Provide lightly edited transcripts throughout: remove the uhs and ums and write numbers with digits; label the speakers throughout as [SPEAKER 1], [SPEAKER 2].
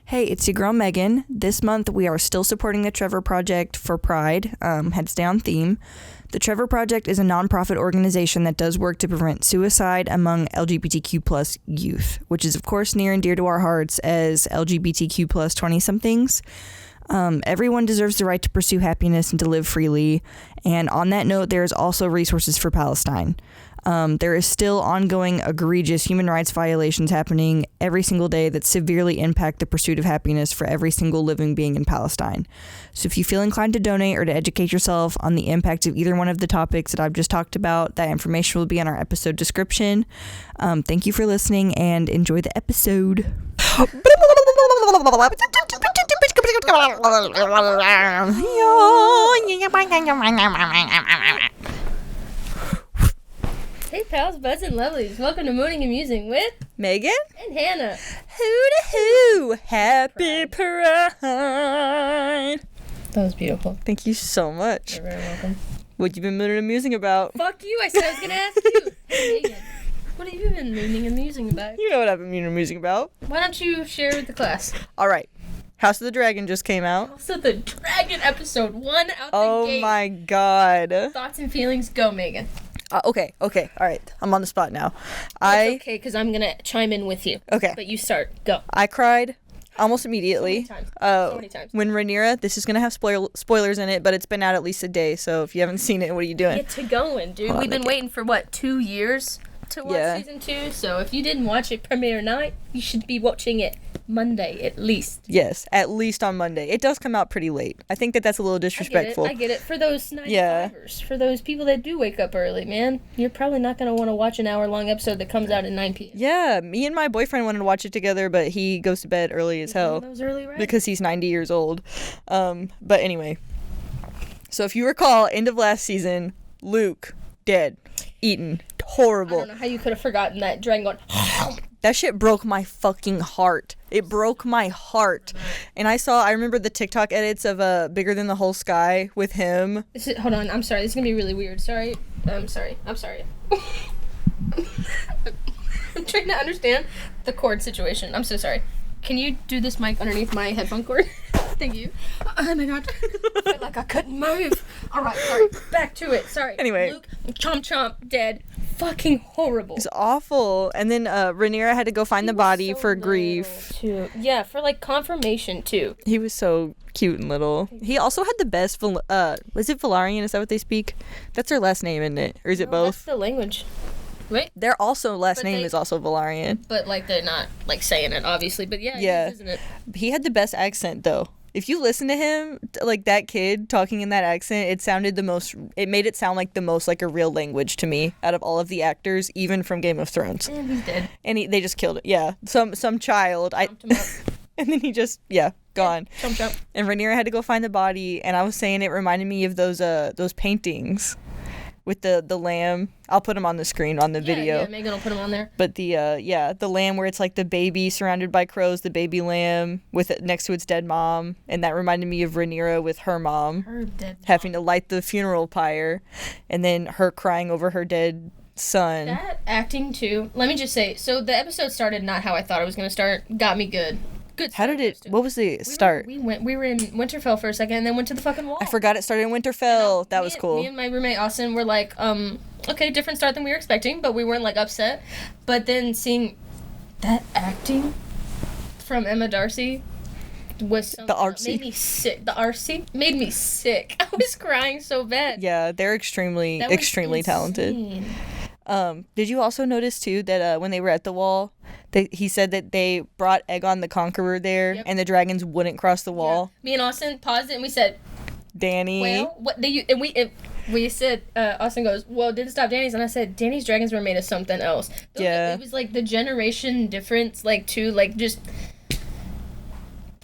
[SPEAKER 1] Hey, it's your girl Megan. This month we are still supporting the Trevor Project for Pride. Had to stay on theme. The Trevor Project is a nonprofit organization that does work to prevent suicide among LGBTQ plus youth, which is of course near and dear to our hearts as LGBTQ plus 20-somethings. Everyone deserves the right to pursue happiness and to live freely. And on that note, there is also resources for Palestine. There is still ongoing egregious human rights violations happening every single day that severely impact the pursuit of happiness for every single living being in Palestine. So if you feel inclined to donate or to educate yourself on the impact of either one of the topics that I've just talked about, that information will be in our episode description. Thank you for listening and enjoy the episode.
[SPEAKER 2] Hey pals, buds, and lovelies. Welcome to Musing and Musing with
[SPEAKER 1] Megan
[SPEAKER 2] and Hannah.
[SPEAKER 1] Hoo-da-hoo, happy pride.
[SPEAKER 2] That was beautiful.
[SPEAKER 1] Thank you so much.
[SPEAKER 2] You're very welcome.
[SPEAKER 1] What you been mooning and musing about?
[SPEAKER 2] Fuck you, I said I was going to ask you. Hey, Megan, what have you been mooning and musing about?
[SPEAKER 1] You know what I've been mooning and musing about.
[SPEAKER 2] Why don't you share with the class?
[SPEAKER 1] All right. House of the Dragon just came out.
[SPEAKER 2] House of the Dragon episode 1 out the gate.
[SPEAKER 1] Oh my god.
[SPEAKER 2] Thoughts and feelings, go Megan.
[SPEAKER 1] Okay, all right. I'm on the spot now.
[SPEAKER 2] It's okay, because I'm going to chime in with you.
[SPEAKER 1] Okay.
[SPEAKER 2] But you start, go.
[SPEAKER 1] I cried almost immediately.
[SPEAKER 2] So many times.
[SPEAKER 1] When Rhaenyra, this is going to have spoilers in it, but it's been out at least a day, so if you haven't seen it, what are you doing?
[SPEAKER 2] Get to going, dude. We've been waiting for, 2 years to watch season 2, so if you didn't watch it premiere night, you should be watching it Monday at least.
[SPEAKER 1] Yes, at least on Monday. It does come out pretty late. I think that's a little disrespectful.
[SPEAKER 2] I get it. For those 95ers, for those people that do wake up early, man, you're probably not going to want to watch an hour-long episode that comes out at 9 p.m.
[SPEAKER 1] Yeah, me and my boyfriend wanted to watch it together, but he goes to bed early as hell.
[SPEAKER 2] Those early, right?
[SPEAKER 1] Because he's 90 years old. But anyway. So if you recall, end of last season, Luke, dead, eaten, horrible.
[SPEAKER 2] I don't know how you could have forgotten that dragon going...
[SPEAKER 1] That shit broke my fucking heart. It broke my heart. And I remember the TikTok edits of Bigger Than the Whole Sky with him.
[SPEAKER 2] Hold on, I'm sorry. This is going to be really weird. Sorry. I'm sorry. I'm trying to understand the cord situation. I'm so sorry. Can you do this mic underneath my headphone cord? Thank you. Oh my god. I felt like I couldn't move. Alright, sorry. Back to it. Sorry.
[SPEAKER 1] Anyway.
[SPEAKER 2] Luke, chomp, dead. Fucking horrible.
[SPEAKER 1] It's awful. And then Rhaenyra had to go find the body for grief.
[SPEAKER 2] Too. Yeah, for confirmation too.
[SPEAKER 1] He was so cute and little. He also had the best, was it Velaryon? Is that what they speak? That's their last name, isn't it? Or is it both?
[SPEAKER 2] That's the language. Wait.
[SPEAKER 1] Their also last name is also Velaryon.
[SPEAKER 2] But they're not saying it obviously, but yeah. It is, isn't it?
[SPEAKER 1] He had the best accent though. If you listen to him, that kid talking in that accent, it made it sound like the most like a real language to me out of all of the actors, even from Game of Thrones.
[SPEAKER 2] And he's dead.
[SPEAKER 1] And they just killed it. Yeah. Some child.
[SPEAKER 2] Jumped him up.
[SPEAKER 1] And then he just, gone.
[SPEAKER 2] Yeah, jump.
[SPEAKER 1] And Rhaenyra had to go find the body, and I was saying it reminded me of those paintings with the lamb. I'll put them on the screen on the video.
[SPEAKER 2] Yeah, Megan will put them on there.
[SPEAKER 1] But the lamb where it's like the baby surrounded by crows, the baby lamb with it next to its dead mom, and that reminded me of Rhaenyra with her mom.
[SPEAKER 2] Her dead mom.
[SPEAKER 1] Having to light the funeral pyre, and then her crying over her dead son.
[SPEAKER 2] That acting too. Let me just say, so the episode started not how I thought it was going to start. Got me good.
[SPEAKER 1] How did it? What was the start?
[SPEAKER 2] We were in Winterfell for a second, and then went to the fucking wall.
[SPEAKER 1] I forgot it started in Winterfell. That was cool.
[SPEAKER 2] Me and my roommate Austin were like, okay, different start than we were expecting, but we weren't upset. But then seeing that acting from Emma Darcy was
[SPEAKER 1] the RC
[SPEAKER 2] made me sick. The RC made me sick. I was crying so bad.
[SPEAKER 1] Yeah, they're extremely talented. Did you also notice too that when they were at the wall, he said that they brought Aegon the Conqueror there, and the dragons wouldn't cross the wall.
[SPEAKER 2] Yeah. Me and Austin paused it and we said,
[SPEAKER 1] Dany.
[SPEAKER 2] Well, what they and we said, Austin goes, well, didn't stop Dany's, and I said, Dany's dragons were made of something else. It was the generation difference, just.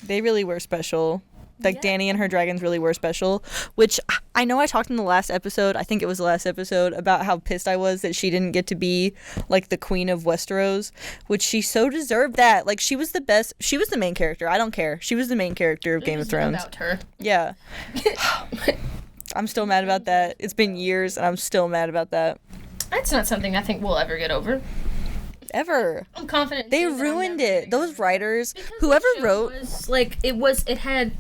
[SPEAKER 1] They really were special. Dany and her dragons really were special, which I know I talked in the last episode, I think it was the last episode, about how pissed I was that she didn't get to be, the queen of Westeros, which she so deserved that. She was the best. She was the main character. I don't care. She was the main character of Game of Thrones.
[SPEAKER 2] About her.
[SPEAKER 1] Yeah. I'm still mad about that. It's been years, and I'm still mad about that.
[SPEAKER 2] That's not something I think we'll ever get over.
[SPEAKER 1] ever.
[SPEAKER 2] I'm confident.
[SPEAKER 1] They ruined it. Those writers,
[SPEAKER 2] because
[SPEAKER 1] whoever
[SPEAKER 2] the show
[SPEAKER 1] wrote,
[SPEAKER 2] was, like, it had.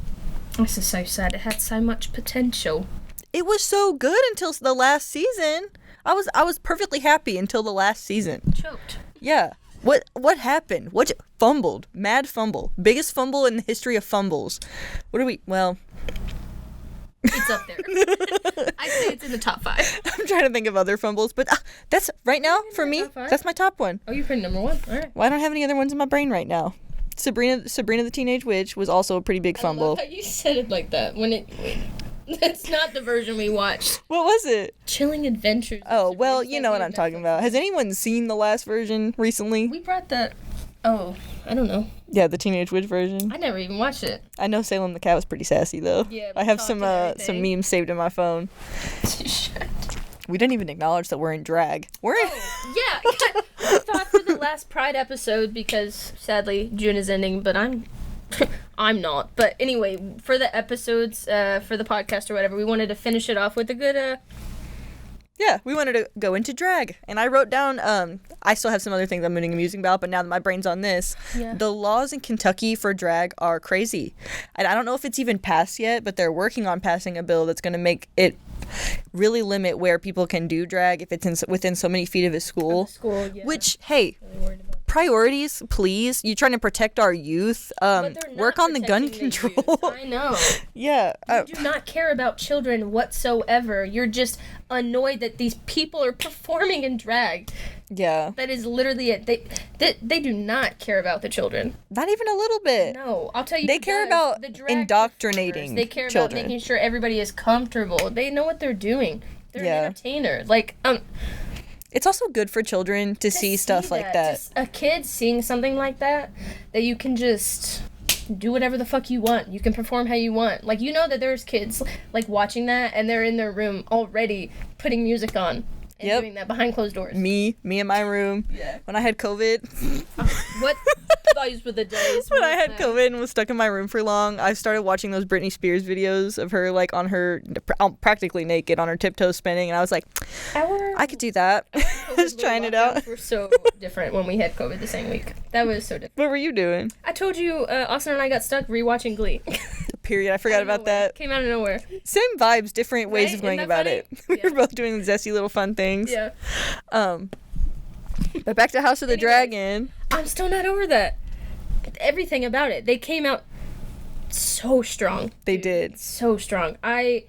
[SPEAKER 2] This is so sad. It had so much potential.
[SPEAKER 1] it was so good until the last season. I was perfectly happy until the last season.
[SPEAKER 2] Choked.
[SPEAKER 1] Yeah. What happened? What fumbled? Mad fumble. Biggest fumble in the history of fumbles. What are we? Well,
[SPEAKER 2] It's up there. I'd say it's in the top 5.
[SPEAKER 1] I'm trying to think of other fumbles, but that's right now for me.
[SPEAKER 2] Top 5?
[SPEAKER 1] That's my top one.
[SPEAKER 2] Oh, you're putting number 1. All right.
[SPEAKER 1] Well, I don't have any other ones in my brain right now. Sabrina the Teenage Witch was also a pretty big
[SPEAKER 2] I
[SPEAKER 1] fumble.
[SPEAKER 2] love how you said it like that. Wait, that's not the version we watched.
[SPEAKER 1] What was it?
[SPEAKER 2] Chilling Adventures.
[SPEAKER 1] Oh, well, you know what I'm talking about. Has anyone seen the last version recently?
[SPEAKER 2] We brought that. Oh, I don't know.
[SPEAKER 1] Yeah, the Teenage Witch version.
[SPEAKER 2] I never even watched it.
[SPEAKER 1] I know Salem the Cat was pretty sassy though.
[SPEAKER 2] Yeah,
[SPEAKER 1] I have
[SPEAKER 2] talked
[SPEAKER 1] some
[SPEAKER 2] and
[SPEAKER 1] some
[SPEAKER 2] everything.
[SPEAKER 1] memes saved in my phone. We didn't even acknowledge that we're in drag. We're in.
[SPEAKER 2] Yeah, I thought for the last Pride episode, because sadly June is ending, but I'm not. But anyway, for the episodes, for the podcast or whatever, we wanted to finish it off with a good.
[SPEAKER 1] Yeah, we wanted to go into drag, and I wrote down. I still have some other things I'm moving and musing about, but now that my brain's on this,
[SPEAKER 2] Yeah.
[SPEAKER 1] the laws in Kentucky for drag are crazy, and I don't know if it's even passed yet, but they're working on passing a bill that's going to make it really limit where people can do drag if it's within so many feet of a school.
[SPEAKER 2] Yeah.
[SPEAKER 1] Which, hey,
[SPEAKER 2] Really worried about.
[SPEAKER 1] priorities, please. You're trying to protect our youth.
[SPEAKER 2] But they're not
[SPEAKER 1] Work on the gun
[SPEAKER 2] protecting the
[SPEAKER 1] control.
[SPEAKER 2] youth. I know.
[SPEAKER 1] Yeah.
[SPEAKER 2] You do not care about children whatsoever. You're just annoyed that these people are performing in drag.
[SPEAKER 1] Yeah.
[SPEAKER 2] That is literally it. They do not care about the children.
[SPEAKER 1] Not even a little bit.
[SPEAKER 2] No, I'll tell you.
[SPEAKER 1] They
[SPEAKER 2] who
[SPEAKER 1] care
[SPEAKER 2] does.
[SPEAKER 1] about
[SPEAKER 2] The drag
[SPEAKER 1] indoctrinating
[SPEAKER 2] performers. They care
[SPEAKER 1] children.
[SPEAKER 2] about making sure everybody is comfortable. They know what they're doing. They're
[SPEAKER 1] Yeah.
[SPEAKER 2] an entertainer. Like
[SPEAKER 1] It's also good for children to see stuff like that.
[SPEAKER 2] Just a kid seeing something like that you can just do whatever the fuck you want. You can perform how you want. Like, you know that there's kids like watching that and they're in their room already putting music on and
[SPEAKER 1] Yep.
[SPEAKER 2] doing that behind closed doors.
[SPEAKER 1] Me in my room.
[SPEAKER 2] Yeah.
[SPEAKER 1] When I had COVID.
[SPEAKER 2] What? Those were the days.
[SPEAKER 1] When I had
[SPEAKER 2] wasn't it?
[SPEAKER 1] COVID and was stuck in my room for long, I started watching those Britney Spears videos of her like on her practically naked on her tiptoes spinning, and I was like, I could do that. I was trying it out.
[SPEAKER 2] We're so different when we had COVID the same week. That was so different.
[SPEAKER 1] What were you doing?
[SPEAKER 2] I told you, Austin and I got stuck rewatching Glee.
[SPEAKER 1] Period. I forgot about that.
[SPEAKER 2] Came out of nowhere.
[SPEAKER 1] Same vibes, different ways
[SPEAKER 2] Right?
[SPEAKER 1] of going
[SPEAKER 2] Isn't that
[SPEAKER 1] about it.
[SPEAKER 2] funny?
[SPEAKER 1] We were both doing zesty little fun things.
[SPEAKER 2] Yeah.
[SPEAKER 1] But back to House of the
[SPEAKER 2] Anyways.
[SPEAKER 1] Dragon.
[SPEAKER 2] I'm still not over that. Everything about it. They came out so strong.
[SPEAKER 1] They did.
[SPEAKER 2] So strong. I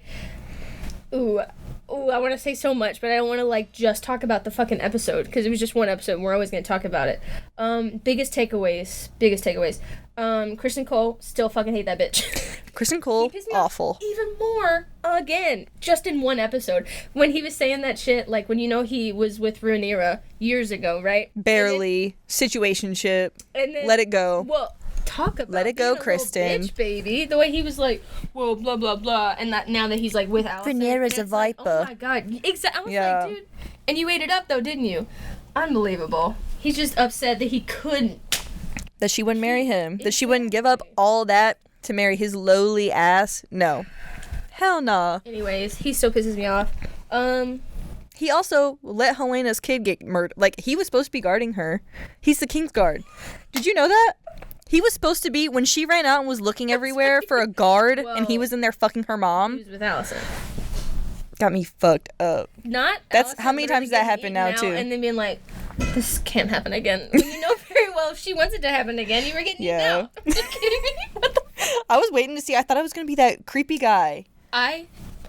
[SPEAKER 2] want to say so much, but I don't want to like just talk about the fucking episode because it was just one episode and we're always going to talk about it. Biggest takeaways. Kristen Cole, still fucking hate that bitch.
[SPEAKER 1] Kristen Cole,
[SPEAKER 2] He pissed me off
[SPEAKER 1] awful.
[SPEAKER 2] even more again, just in one episode. When he was saying that shit, like when he was with Rhaenyra years ago, right?
[SPEAKER 1] Barely. Situationship.
[SPEAKER 2] And then,
[SPEAKER 1] Let it go.
[SPEAKER 2] Well, talk about
[SPEAKER 1] Let it go,
[SPEAKER 2] being a little
[SPEAKER 1] Kristen.
[SPEAKER 2] bitch, baby. The way he was like, well, blah blah blah, and that now that he's like with Allison,
[SPEAKER 1] Rhaenyra's
[SPEAKER 2] and
[SPEAKER 1] a
[SPEAKER 2] it's like,
[SPEAKER 1] viper.
[SPEAKER 2] oh my god, exactly. I was
[SPEAKER 1] Yeah.
[SPEAKER 2] like, dude, and you ate it up though, didn't you? Unbelievable. He's just upset that he couldn't.
[SPEAKER 1] That she wouldn't marry him. That she wouldn't give up all that to marry his lowly ass. No. Hell nah.
[SPEAKER 2] Anyways, he still pisses me off.
[SPEAKER 1] He also let Helena's kid get murdered. Like, he was supposed to be guarding her. He's the King's Guard. Did you know that? He was supposed to be, when she ran out and was looking everywhere for a guard, and he was in there fucking her
[SPEAKER 2] He
[SPEAKER 1] mom.
[SPEAKER 2] was with Allison.
[SPEAKER 1] Got me fucked up.
[SPEAKER 2] Not.
[SPEAKER 1] That's-
[SPEAKER 2] Allison
[SPEAKER 1] how many
[SPEAKER 2] literally
[SPEAKER 1] times that
[SPEAKER 2] getting
[SPEAKER 1] happened now,
[SPEAKER 2] eaten
[SPEAKER 1] too?
[SPEAKER 2] out And then being like, this can't happen again. When you know very well if she wants it to happen again, you were getting eaten
[SPEAKER 1] Yeah.
[SPEAKER 2] out. Are you kidding me? What the
[SPEAKER 1] I was waiting to see. I thought I was going to be that creepy guy.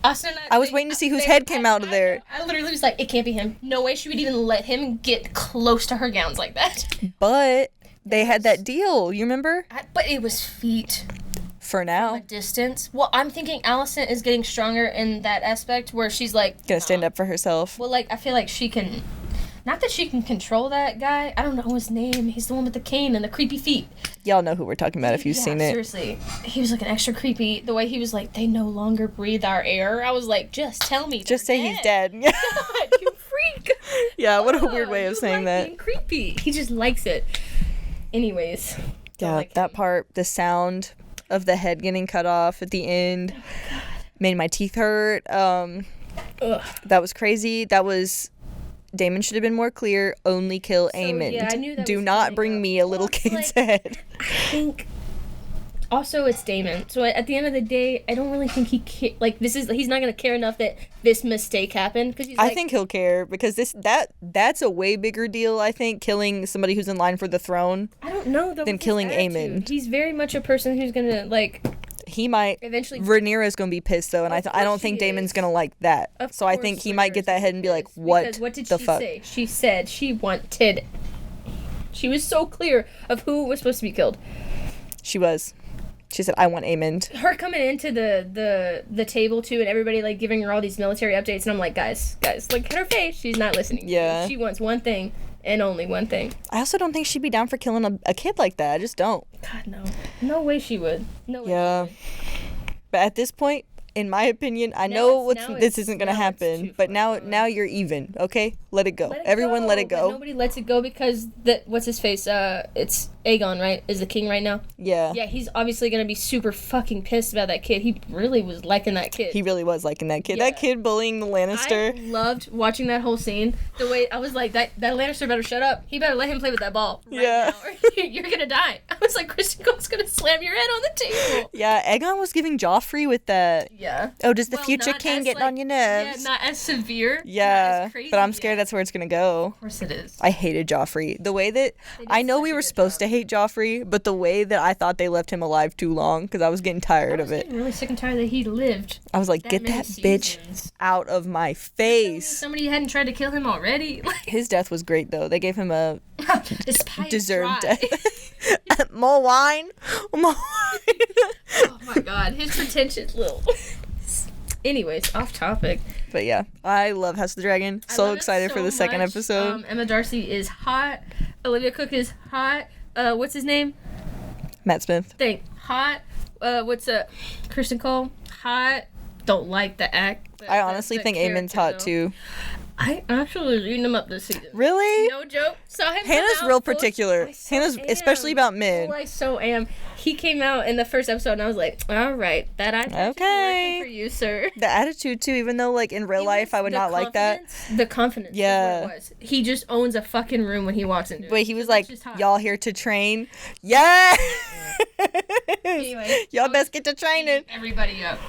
[SPEAKER 2] Austin and
[SPEAKER 1] I was waiting to see whose head came out of there.
[SPEAKER 2] I literally was like, it can't be him. No way she would even let him get close to her gowns like that.
[SPEAKER 1] But they had that deal. You remember?
[SPEAKER 2] But it was feet.
[SPEAKER 1] For
[SPEAKER 2] A
[SPEAKER 1] now.
[SPEAKER 2] distance. Well, I'm thinking Allison is getting stronger in that aspect where she's like,
[SPEAKER 1] Gonna stand up for herself.
[SPEAKER 2] well, like, I feel like she can. Not that she can control that guy. I don't know his name. He's the one with the cane and the creepy feet.
[SPEAKER 1] Y'all know who we're talking about if you've seen it.
[SPEAKER 2] Seriously. He was looking extra creepy. The way he was like, they no longer breathe our air. I was like, just tell me.
[SPEAKER 1] Just
[SPEAKER 2] they're
[SPEAKER 1] say he's dead.
[SPEAKER 2] God, you freak.
[SPEAKER 1] Yeah, what a
[SPEAKER 2] Oh,
[SPEAKER 1] weird way of
[SPEAKER 2] you
[SPEAKER 1] saying
[SPEAKER 2] like
[SPEAKER 1] that.
[SPEAKER 2] being creepy. He just likes it. Anyways. don't
[SPEAKER 1] Yeah,
[SPEAKER 2] like
[SPEAKER 1] that
[SPEAKER 2] him.
[SPEAKER 1] part, the sound of the head getting cut off at the end made my teeth hurt.
[SPEAKER 2] Ugh.
[SPEAKER 1] That was crazy. That was Damon should have been more clear. Only kill Aemond.
[SPEAKER 2] Yeah, I knew that
[SPEAKER 1] Do
[SPEAKER 2] was
[SPEAKER 1] not
[SPEAKER 2] coming
[SPEAKER 1] bring
[SPEAKER 2] up.
[SPEAKER 1] me a little kid's head.
[SPEAKER 2] I think. Also, it's Damon. So at the end of the day, I don't really think he's not gonna care enough that this mistake happened because
[SPEAKER 1] I think he'll care because that's a way bigger deal. I think killing somebody who's in line for the throne.
[SPEAKER 2] I don't know though.
[SPEAKER 1] Than killing Aemond.
[SPEAKER 2] He's very much a person who's gonna like.
[SPEAKER 1] He might
[SPEAKER 2] eventually.
[SPEAKER 1] Rhaenyra's gonna be pissed though, and I don't think Damon's gonna like that. So I think he might get that head and be like, "What?
[SPEAKER 2] Because what did
[SPEAKER 1] the
[SPEAKER 2] she
[SPEAKER 1] fuck?"
[SPEAKER 2] say? She said she wanted. She was so clear of who was supposed to be killed.
[SPEAKER 1] She was. She said, "I want Aemond."
[SPEAKER 2] Her coming into the table too, and everybody like giving her all these military updates, and I'm like, guys, look at her face. She's not listening.
[SPEAKER 1] Yeah.
[SPEAKER 2] She wants one thing and only one thing.
[SPEAKER 1] I also don't think she'd be down for killing a kid like that. I just don't.
[SPEAKER 2] God no, no way she would. No way.
[SPEAKER 1] Yeah. But at this point, in my opinion, I know this isn't gonna happen. But now you're even. Okay, let it go. Everyone, let it go.
[SPEAKER 2] But nobody lets it go because what's his face? It's Aegon, right? Is the king right now?
[SPEAKER 1] Yeah.
[SPEAKER 2] Yeah, he's obviously gonna be super fucking pissed about that kid. He really was liking that kid.
[SPEAKER 1] He really was liking that kid.
[SPEAKER 2] Yeah.
[SPEAKER 1] That kid bullying the Lannister.
[SPEAKER 2] I loved watching that whole scene. The way I was like, that Lannister better shut up. He better let him play with that ball. Right
[SPEAKER 1] Yeah.
[SPEAKER 2] now, or you're gonna die. I was like, Kristen Cole's gonna slam your head on the table.
[SPEAKER 1] Yeah, Aegon was giving Joffrey with that.
[SPEAKER 2] Yeah.
[SPEAKER 1] Oh, does the future king get on your nerves?
[SPEAKER 2] Yeah, not as severe.
[SPEAKER 1] Yeah,
[SPEAKER 2] not as crazy,
[SPEAKER 1] but I'm scared that's where it's gonna go.
[SPEAKER 2] Of course it is.
[SPEAKER 1] I hated Joffrey. The way that I know we were supposed to hate Joffrey, but the way that I thought they left him alive too long because I was getting tired of it.
[SPEAKER 2] I was getting really sick and tired that he lived.
[SPEAKER 1] I was like, get that bitch out of my face.
[SPEAKER 2] Somebody hadn't tried to kill him already.
[SPEAKER 1] His death was great though. They gave him a deserved
[SPEAKER 2] death.
[SPEAKER 1] More wine. More wine.
[SPEAKER 2] Oh my god, his pretentious little. Anyways, off topic.
[SPEAKER 1] But yeah, I love House of the Dragon. So excited for the second episode.
[SPEAKER 2] Emma Darcy is hot. Olivia Cook is hot. What's his name?
[SPEAKER 1] Matt Smith.
[SPEAKER 2] Hot. Kristen Cole? Hot. Don't like the act.
[SPEAKER 1] I honestly think Aemon's hot too.
[SPEAKER 2] I actually was reading him up this season.
[SPEAKER 1] Really?
[SPEAKER 2] No joke. Saw him.
[SPEAKER 1] Hannah's real particular. Hannah's especially about men.
[SPEAKER 2] Oh, I so am. He came out in the first episode, and I was like, "All right, that attitude working for you, sir."
[SPEAKER 1] The attitude too, even though like in real life I would not like that.
[SPEAKER 2] The confidence.
[SPEAKER 1] Yeah.
[SPEAKER 2] Is what it was. He just owns a fucking room when he walks into it.
[SPEAKER 1] Wait, he was like, "Y'all here to train?" Yeah.
[SPEAKER 2] Anyway,
[SPEAKER 1] y'all best get to training.
[SPEAKER 2] Everybody up.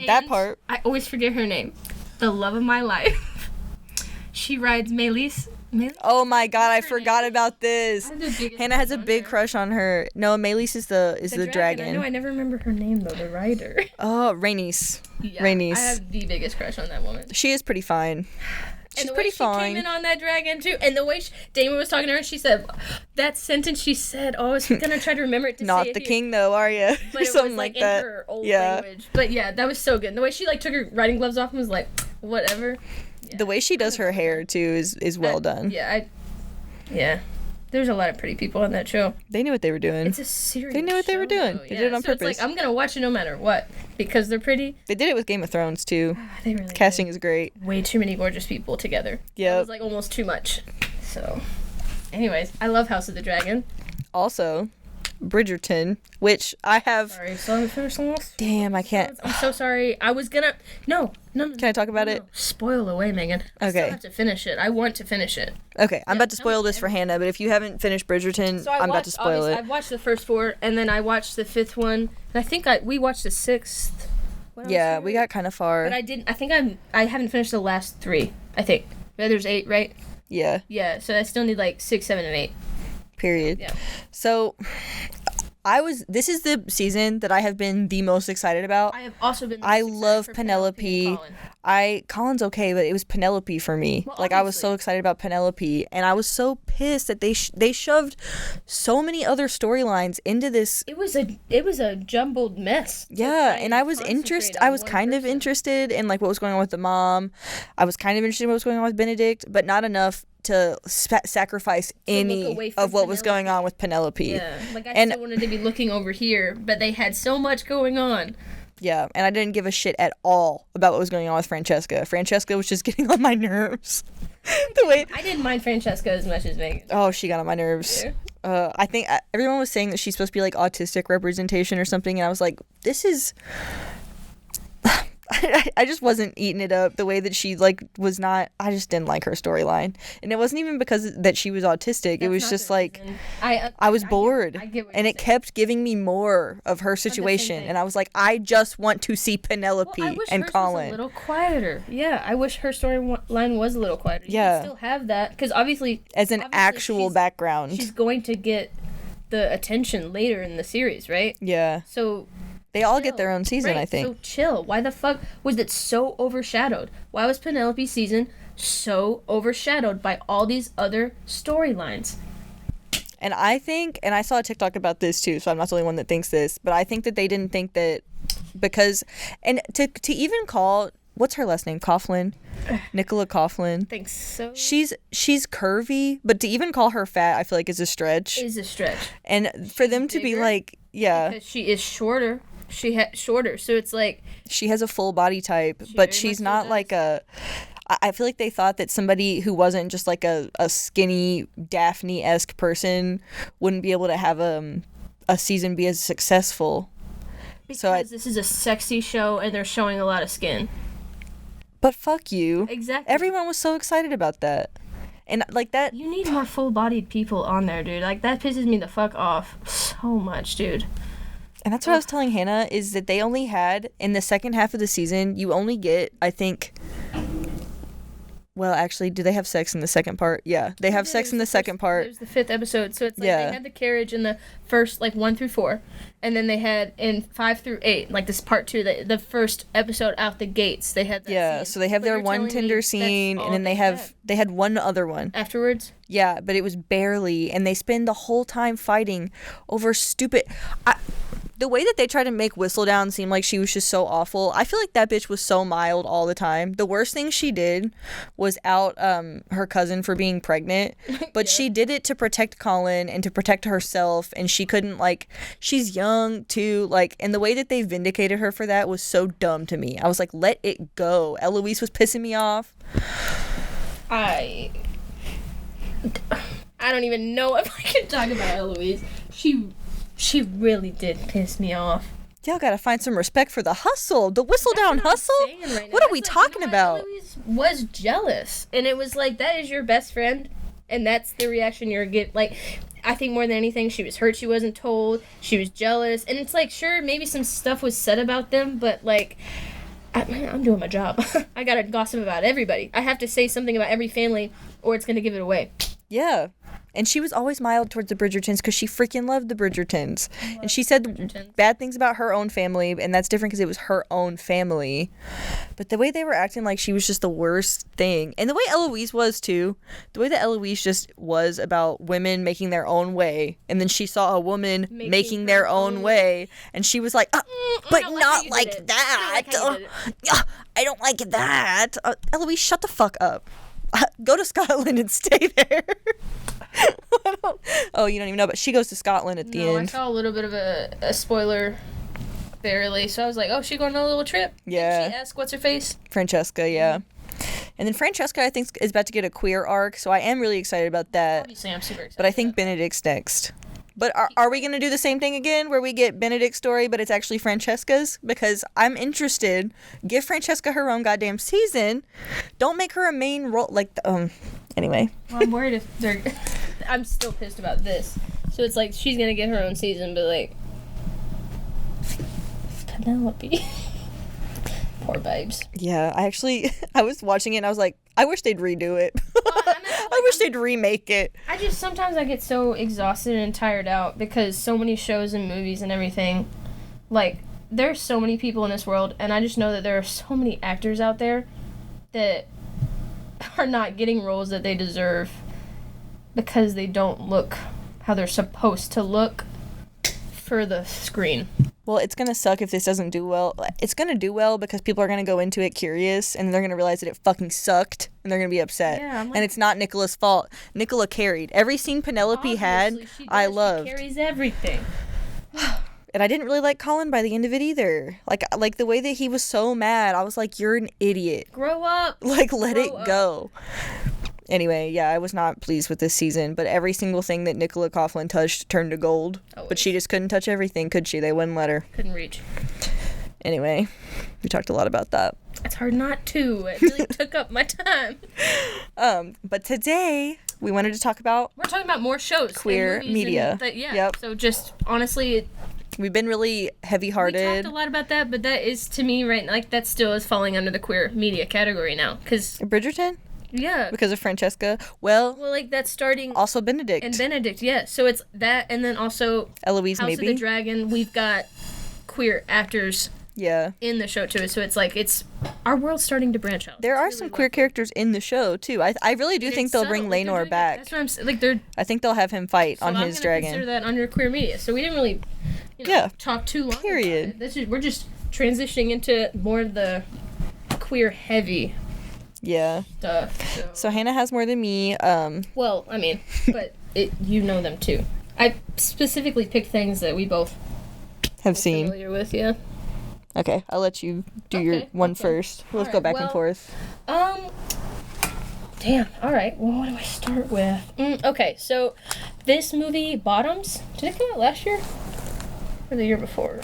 [SPEAKER 1] That part.
[SPEAKER 2] I always forget her name. The love of my life. She rides Melis.
[SPEAKER 1] Oh my god, I forgot about this. Hannah has a big crush on her. No, Melis is the dragon.
[SPEAKER 2] I know, I never remember her name though, the rider.
[SPEAKER 1] Oh, Rhaenys.
[SPEAKER 2] Yeah,
[SPEAKER 1] Rhaenys.
[SPEAKER 2] I have the biggest crush on that woman.
[SPEAKER 1] She is pretty fine. She's pretty fine.
[SPEAKER 2] She came in on that dragon too, and the way Damon was talking to her, she said that sentence. She said, "Oh, I was gonna try to remember it to
[SPEAKER 1] Not
[SPEAKER 2] say it
[SPEAKER 1] the
[SPEAKER 2] here.
[SPEAKER 1] king, though, are you?"
[SPEAKER 2] But
[SPEAKER 1] or something
[SPEAKER 2] it was
[SPEAKER 1] like
[SPEAKER 2] in
[SPEAKER 1] that.
[SPEAKER 2] Her old language. But yeah, that was so good. And the way she like took her riding gloves off and was like, "Whatever." Yeah.
[SPEAKER 1] The way she does her hair too is well done.
[SPEAKER 2] Yeah. There's a lot of pretty people on that show.
[SPEAKER 1] They knew what they were doing.
[SPEAKER 2] It's a serious
[SPEAKER 1] They knew what they were doing. They did it on purpose.
[SPEAKER 2] It's like, I'm going to watch it no matter what because they're pretty.
[SPEAKER 1] They did it with Game of Thrones, too.
[SPEAKER 2] They really
[SPEAKER 1] Casting
[SPEAKER 2] did.
[SPEAKER 1] is great.
[SPEAKER 2] Way too many gorgeous people together.
[SPEAKER 1] Yeah.
[SPEAKER 2] It was like almost too much. So, anyways, I love House of the Dragon.
[SPEAKER 1] Also, Bridgerton, which I have...
[SPEAKER 2] Sorry, so I'm finished almost?
[SPEAKER 1] Damn, I can't...
[SPEAKER 2] I'm so sorry. I was gonna... No.
[SPEAKER 1] Can I talk about it?
[SPEAKER 2] Spoil away, Megan. I still have to finish it. I want to finish it.
[SPEAKER 1] Okay, I'm about to spoil this for Hannah, but if you haven't finished Bridgerton, I'm about to spoil it.
[SPEAKER 2] I've watched the first 4, and then I watched the 5th one, and I think we watched the 6th.
[SPEAKER 1] Yeah, we got kind of far.
[SPEAKER 2] But I haven't finished the last 3, I think. There's 8, right?
[SPEAKER 1] Yeah.
[SPEAKER 2] Yeah, so I still need like 6, 7, and 8.
[SPEAKER 1] Period.
[SPEAKER 2] Yeah.
[SPEAKER 1] So... this is the season that I have been the most excited about.
[SPEAKER 2] I have also been
[SPEAKER 1] I love Penelope. Colin's okay, but it was Penelope for me. Well, like, I was so excited about Penelope, and I was so pissed that they shoved so many other storylines into this.
[SPEAKER 2] It was a jumbled mess.
[SPEAKER 1] Yeah, and I was kind of interested in like what was going on with the mom. I was kind of interested in what was going on with Benedict, but not enough to sacrifice any of what was going on with Penelope.
[SPEAKER 2] Yeah, like I still wanted to be looking over here, but they had so much going on.
[SPEAKER 1] Yeah, and I didn't give a shit at all about what was going on with Francesca. Francesca was just getting on my nerves. I
[SPEAKER 2] didn't mind Francesca as much as Megan.
[SPEAKER 1] Oh, she got on my nerves. Yeah. I think everyone was saying that she's supposed to be like autistic representation or something, and I was like, this is... I just wasn't eating it up the way that she like was not. I just didn't like her storyline, and it wasn't even because that she was autistic. It was just like I was bored, and it kept giving me more of her situation, and I was like, I just want to see Penelope and Colin.
[SPEAKER 2] Was a little quieter. Yeah, I wish her storyline was a little quieter. You
[SPEAKER 1] Yeah,
[SPEAKER 2] can still have that because obviously
[SPEAKER 1] actual background,
[SPEAKER 2] she's going to get the attention later in the series, right?
[SPEAKER 1] Yeah.
[SPEAKER 2] So
[SPEAKER 1] they all get their own season,
[SPEAKER 2] right,
[SPEAKER 1] I think.
[SPEAKER 2] So chill. Why the fuck was it so overshadowed? Why was Penelope's season so overshadowed by all these other storylines?
[SPEAKER 1] And I think, and I saw a TikTok about this too, so I'm not the only one that thinks this, but I think that they didn't think that because, and to even call, what's her last name? Coughlin? Nicola Coughlin.
[SPEAKER 2] Thanks so.
[SPEAKER 1] She's curvy, but to even call her fat, I feel like is a stretch. And for them to be like, yeah.
[SPEAKER 2] Because she is shorter. Shorter, so it's like.
[SPEAKER 1] She has a full body type, but she's not like a. I feel like they thought that somebody who wasn't just like a skinny Daphne-esque person wouldn't be able to have a season be as successful.
[SPEAKER 2] Because this is a sexy show and they're showing a lot of skin.
[SPEAKER 1] But fuck you.
[SPEAKER 2] Exactly.
[SPEAKER 1] Everyone was so excited about that. And like that.
[SPEAKER 2] You need more full-bodied people on there, dude. Like that pisses me the fuck off so much, dude.
[SPEAKER 1] And that's what I was telling Hannah, is that they only had, in the second half of the season, you only get, I think... Well, actually, do they have sex in the second part? Yeah, they have sex in the second part.
[SPEAKER 2] There's the 5th episode, so it's like they had the carriage in the first, like, 1 through 4, and then they had in 5 through 8, like this part 2, the first episode out the gates, they had that scene.
[SPEAKER 1] So they have their one Tinder scene, and then they had one other one.
[SPEAKER 2] Afterwards?
[SPEAKER 1] Yeah, but it was barely, and they spend the whole time fighting over stupid... The way that they tried to make Whistledown seem like she was just so awful, I feel like that bitch was so mild all the time. The worst thing she did was out her cousin for being pregnant, but she did it to protect Colin and to protect herself, and she couldn't, like, she's young too, like, and the way that they vindicated her for that was so dumb to me. I was like, let it go. Eloise was pissing me off.
[SPEAKER 2] I don't even know if I can talk about Eloise. She really did piss me off.
[SPEAKER 1] Y'all gotta find some respect for the hustle. The Whistledown hustle? What are we talking about?
[SPEAKER 2] Eloise was jealous. And it was like, that is your best friend. And that's the reaction you're getting. Like, I think more than anything, she was hurt she wasn't told. She was jealous. And it's like, sure, maybe some stuff was said about them. But, like, I'm doing my job. I gotta gossip about everybody. I have to say something about every family or it's gonna give it away.
[SPEAKER 1] Yeah. And she was always mild towards the Bridgertons because she freaking loved the Bridgertons. And she said bad things about her own family, and that's different because it was her own family. But the way they were acting like she was just the worst thing. And the way Eloise was, too. The way that Eloise just was about women making their own way. And then she saw a woman making their own way. And she was like, but not like that. I don't like that. Eloise, shut the fuck up. Go to Scotland and stay there. Oh, you don't even know, but she goes to Scotland at the end.
[SPEAKER 2] I saw a little bit of a spoiler, barely. So I was like, oh, she going on a little trip?
[SPEAKER 1] Yeah.
[SPEAKER 2] Did she ask what's her face?
[SPEAKER 1] Francesca, yeah. And then Francesca, I think, is about to get a queer arc, so I am really excited about that.
[SPEAKER 2] Obviously, I'm super excited.
[SPEAKER 1] But I think Benedict's next. But are we going to do the same thing again, where we get Benedict's story, but it's actually Francesca's? Because I'm interested. Give Francesca her own goddamn season. Don't make her a main role. Like, anyway.
[SPEAKER 2] Well, I'm worried if they're... I'm still pissed about this. So it's like, she's going to get her own season, but like... Penelope. Poor babes.
[SPEAKER 1] Yeah, I was watching it and I was like, I wish they'd redo it. I wish they'd remake it.
[SPEAKER 2] Sometimes I get so exhausted and tired out because so many shows and movies and everything, like, there's so many people in this world, and I just know that there are so many actors out there that are not getting roles that they deserve because they don't look how they're supposed to look for the screen.
[SPEAKER 1] Well, it's going to suck if this doesn't do well. It's going to do well because people are going to go into it curious, and they're going to realize that it fucking sucked, and they're going to be upset.
[SPEAKER 2] Yeah,
[SPEAKER 1] and it's not Nicola's fault. Nicola carried. Every scene Penelope had, I loved.
[SPEAKER 2] She carries everything.
[SPEAKER 1] And I didn't really like Colin by the end of it either. Like the way that he was so mad, I was like, you're an idiot.
[SPEAKER 2] Grow up.
[SPEAKER 1] Like, let it go. Anyway, yeah, I was not pleased with this season, but every single thing that Nicola Coughlin touched turned to gold. Always. But she just couldn't touch everything, could she? They wouldn't let her.
[SPEAKER 2] Couldn't reach.
[SPEAKER 1] Anyway, we talked a lot about that.
[SPEAKER 2] It's hard not to. It really took up my time.
[SPEAKER 1] But today we wanted to talk about
[SPEAKER 2] We're talking about more shows,
[SPEAKER 1] queer
[SPEAKER 2] and movies
[SPEAKER 1] media.
[SPEAKER 2] Yep. So just honestly,
[SPEAKER 1] we've been really heavy-hearted.
[SPEAKER 2] We talked a lot about that, but that is, to me, right, like, that still is falling under the queer media category now. Because
[SPEAKER 1] Bridgerton?
[SPEAKER 2] Yeah.
[SPEAKER 1] Because of Francesca. Well,
[SPEAKER 2] like, that's starting...
[SPEAKER 1] Also Benedict.
[SPEAKER 2] And Benedict, yeah. So it's that, and then also...
[SPEAKER 1] Eloise,
[SPEAKER 2] House
[SPEAKER 1] maybe.
[SPEAKER 2] of the Dragon. We've got queer actors in the show, too. So it's like, our world's starting to branch out.
[SPEAKER 1] There are really some queer characters in the show, too. I really do think they'll bring Laenor back.
[SPEAKER 2] That's what I'm saying. Like, they're...
[SPEAKER 1] I think they'll have him fight on his dragon.
[SPEAKER 2] I'm going to consider that under queer media. So we didn't really... talk too long about it. We're just transitioning into more of the queer heavy stuff.
[SPEAKER 1] So Hannah has more than me.
[SPEAKER 2] Well, I mean, but you know them too. I specifically picked things that we both
[SPEAKER 1] have seen.
[SPEAKER 2] Familiar with, yeah.
[SPEAKER 1] Okay, I'll let you do your one first. Let's go back and forth.
[SPEAKER 2] Damn. All right. Well, what do I start with? Okay, so this movie, Bottoms, did it come out last year? Or the year before?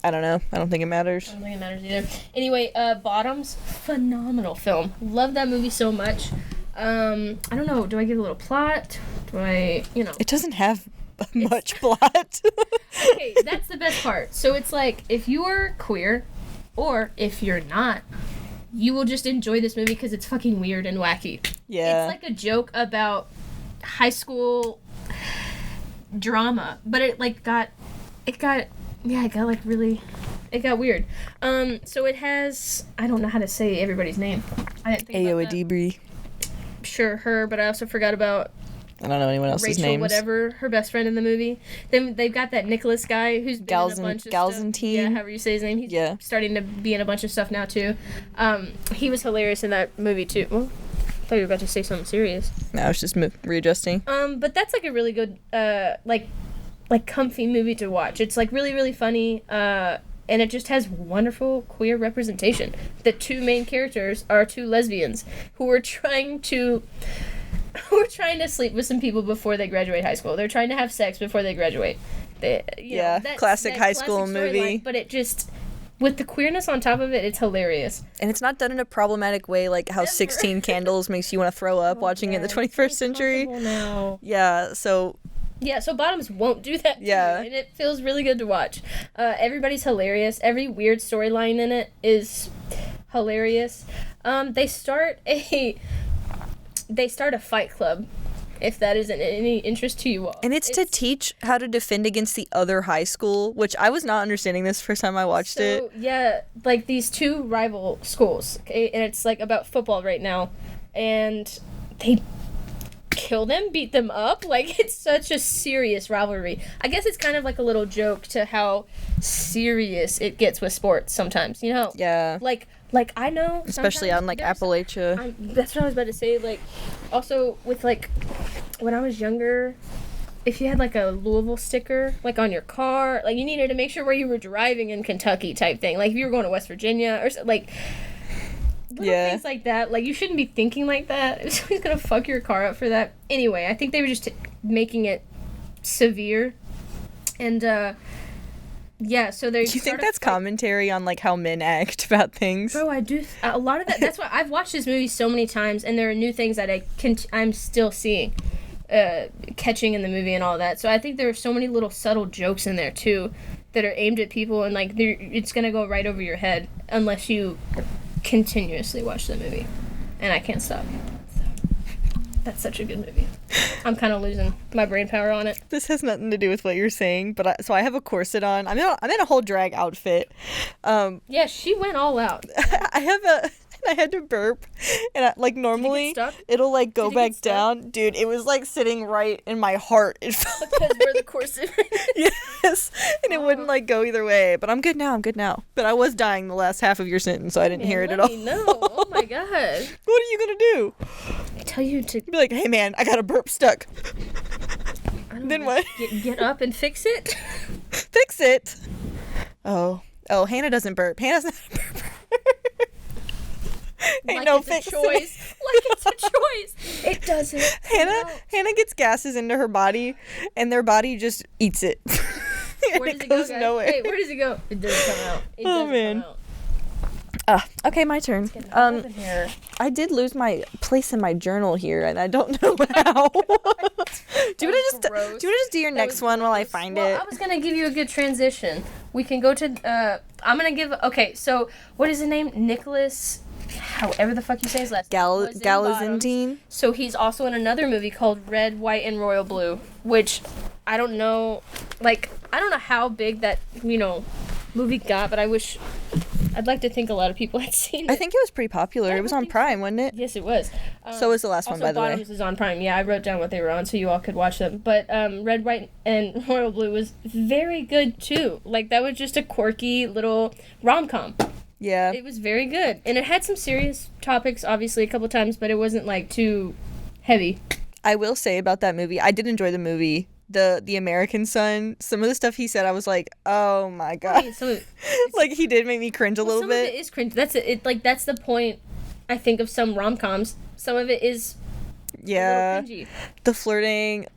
[SPEAKER 1] I don't know. I don't think it matters.
[SPEAKER 2] I don't think it matters either. Anyway, Bottoms, phenomenal film. Love that movie so much. I don't know. Do I give a little plot? Do I,
[SPEAKER 1] It doesn't have much plot.
[SPEAKER 2] Okay, that's the best part. So it's like, if you are queer, or if you're not, you will just enjoy this movie because it's fucking weird and wacky.
[SPEAKER 1] Yeah.
[SPEAKER 2] It's like a joke about high school drama, but it got weird. So it has, I don't know how to say everybody's name. I didn't think about that.
[SPEAKER 1] Adibri.
[SPEAKER 2] Sure, her, but I also forgot about
[SPEAKER 1] I don't know anyone else's
[SPEAKER 2] Rachel,
[SPEAKER 1] names.
[SPEAKER 2] whatever, her best friend in the movie. Then they've got that Nicholas guy who's been in a bunch of stuff. Yeah, however you say his name. He's starting to be in a bunch of stuff now, too. He was hilarious in that movie, too. Well, I thought you were about to say something serious.
[SPEAKER 1] No, I was just readjusting.
[SPEAKER 2] But that's like a really good, like comfy movie to watch. It's like really, really funny, and it just has wonderful queer representation. The two main characters are two lesbians who are trying to sleep with some people before they graduate high school. They're trying to have sex before they graduate.
[SPEAKER 1] Classic high school movie.
[SPEAKER 2] But it just, with the queerness on top of it, it's hilarious.
[SPEAKER 1] And it's not done in a problematic way, like how 16 Candles makes you want to throw up watching it in the 21st century.
[SPEAKER 2] Now.
[SPEAKER 1] Yeah, so
[SPEAKER 2] Bottoms won't do that to you, and it feels really good to watch. Everybody's hilarious. Every weird storyline in it is hilarious. They start a fight club, if that isn't any interest to you all.
[SPEAKER 1] And it's to teach how to defend against the other high school, which I was not understanding this the first time I watched it.
[SPEAKER 2] Yeah, like these two rival schools, okay? And it's like about football right now, and they kill them, beat them up. Like, it's such a serious rivalry. I guess it's kind of like a little joke to how serious it gets with sports sometimes,
[SPEAKER 1] Yeah.
[SPEAKER 2] Like I know,
[SPEAKER 1] especially on like Appalachia.
[SPEAKER 2] That's what I was about to say. Like, also with like when I was younger, if you had like a Louisville sticker like on your car, like you needed to make sure where you were driving in Kentucky type thing. Like if you were going to West Virginia or like little things like that. Like you shouldn't be thinking like that. If somebody's gonna fuck your car up for that. Anyway, I think they were just making it severe, and so they.
[SPEAKER 1] Do you think that's commentary on like how men act about things?
[SPEAKER 2] Bro, I do. A lot of that. That's why I've watched this movie so many times, and there are new things that I'm still seeing, catching in the movie and all that. So I think there are so many little subtle jokes in there too, that are aimed at people, and like it's gonna go right over your head unless you continuously watch the movie, and I can't stop. So, that's such a good movie. I'm kind of losing my brain power on it.
[SPEAKER 1] This has nothing to do with what you're saying, but so I have a corset on. I'm in a whole drag outfit.
[SPEAKER 2] Yeah, she went all out.
[SPEAKER 1] I had to burp, and normally it'll like go back down. Dude, it was like sitting right in my heart. It felt
[SPEAKER 2] because where the corset.
[SPEAKER 1] Yes, and it wouldn't like go either way. But I'm good now. But I was dying the last half of your sentence, so I didn't hear it at all.
[SPEAKER 2] No, oh my god.
[SPEAKER 1] What are you gonna do?
[SPEAKER 2] I tell you to
[SPEAKER 1] be like, hey man, I got a burp stuck. Then what?
[SPEAKER 2] Get up and fix it.
[SPEAKER 1] Fix it. Oh, Hannah doesn't burp. Hannah's not a burper. Ain't no fix.
[SPEAKER 2] Choice. Like it's a choice. It doesn't.
[SPEAKER 1] Hannah gets gases into her body, and their body just eats it.
[SPEAKER 2] Where does it
[SPEAKER 1] goes
[SPEAKER 2] go, guys?
[SPEAKER 1] nowhere.
[SPEAKER 2] Wait, where does it go? It doesn't come out. It doesn't
[SPEAKER 1] man.
[SPEAKER 2] come out.
[SPEAKER 1] Okay, my turn.
[SPEAKER 2] Open here.
[SPEAKER 1] I did lose my place in my journal here, and I don't know how. Do you want to just do your next one while I find it?
[SPEAKER 2] I was gonna give you a good transition. We can go to. I'm gonna give. Okay, so what is his name? Nicholas. However the fuck you say his last name.
[SPEAKER 1] Galazantine.
[SPEAKER 2] So he's also in another movie called Red, White, and Royal Blue, which I don't know. Like, I don't know how big that movie got, but I'd like to think a lot of people had seen it.
[SPEAKER 1] I think it was pretty popular. It was on Prime, wasn't it?
[SPEAKER 2] Yes, it was.
[SPEAKER 1] So was the last one, by the way.
[SPEAKER 2] Bottoms is on Prime. Yeah, I wrote down what they were on so you all could watch them. But Red, White, and Royal Blue was very good, too. Like, that was just a quirky little rom-com.
[SPEAKER 1] Yeah.
[SPEAKER 2] It was very good. And it had some serious topics, obviously, a couple times, but it wasn't, like, too heavy.
[SPEAKER 1] I will say about that movie, I did enjoy the movie. The American Son, some of the stuff he said, I was like, oh my god. Like, he did make me cringe a little bit.
[SPEAKER 2] Some of it is cringe. That's it. Like, that's the point, I think, of some rom-coms. Some of it is a little cringy.
[SPEAKER 1] The flirting.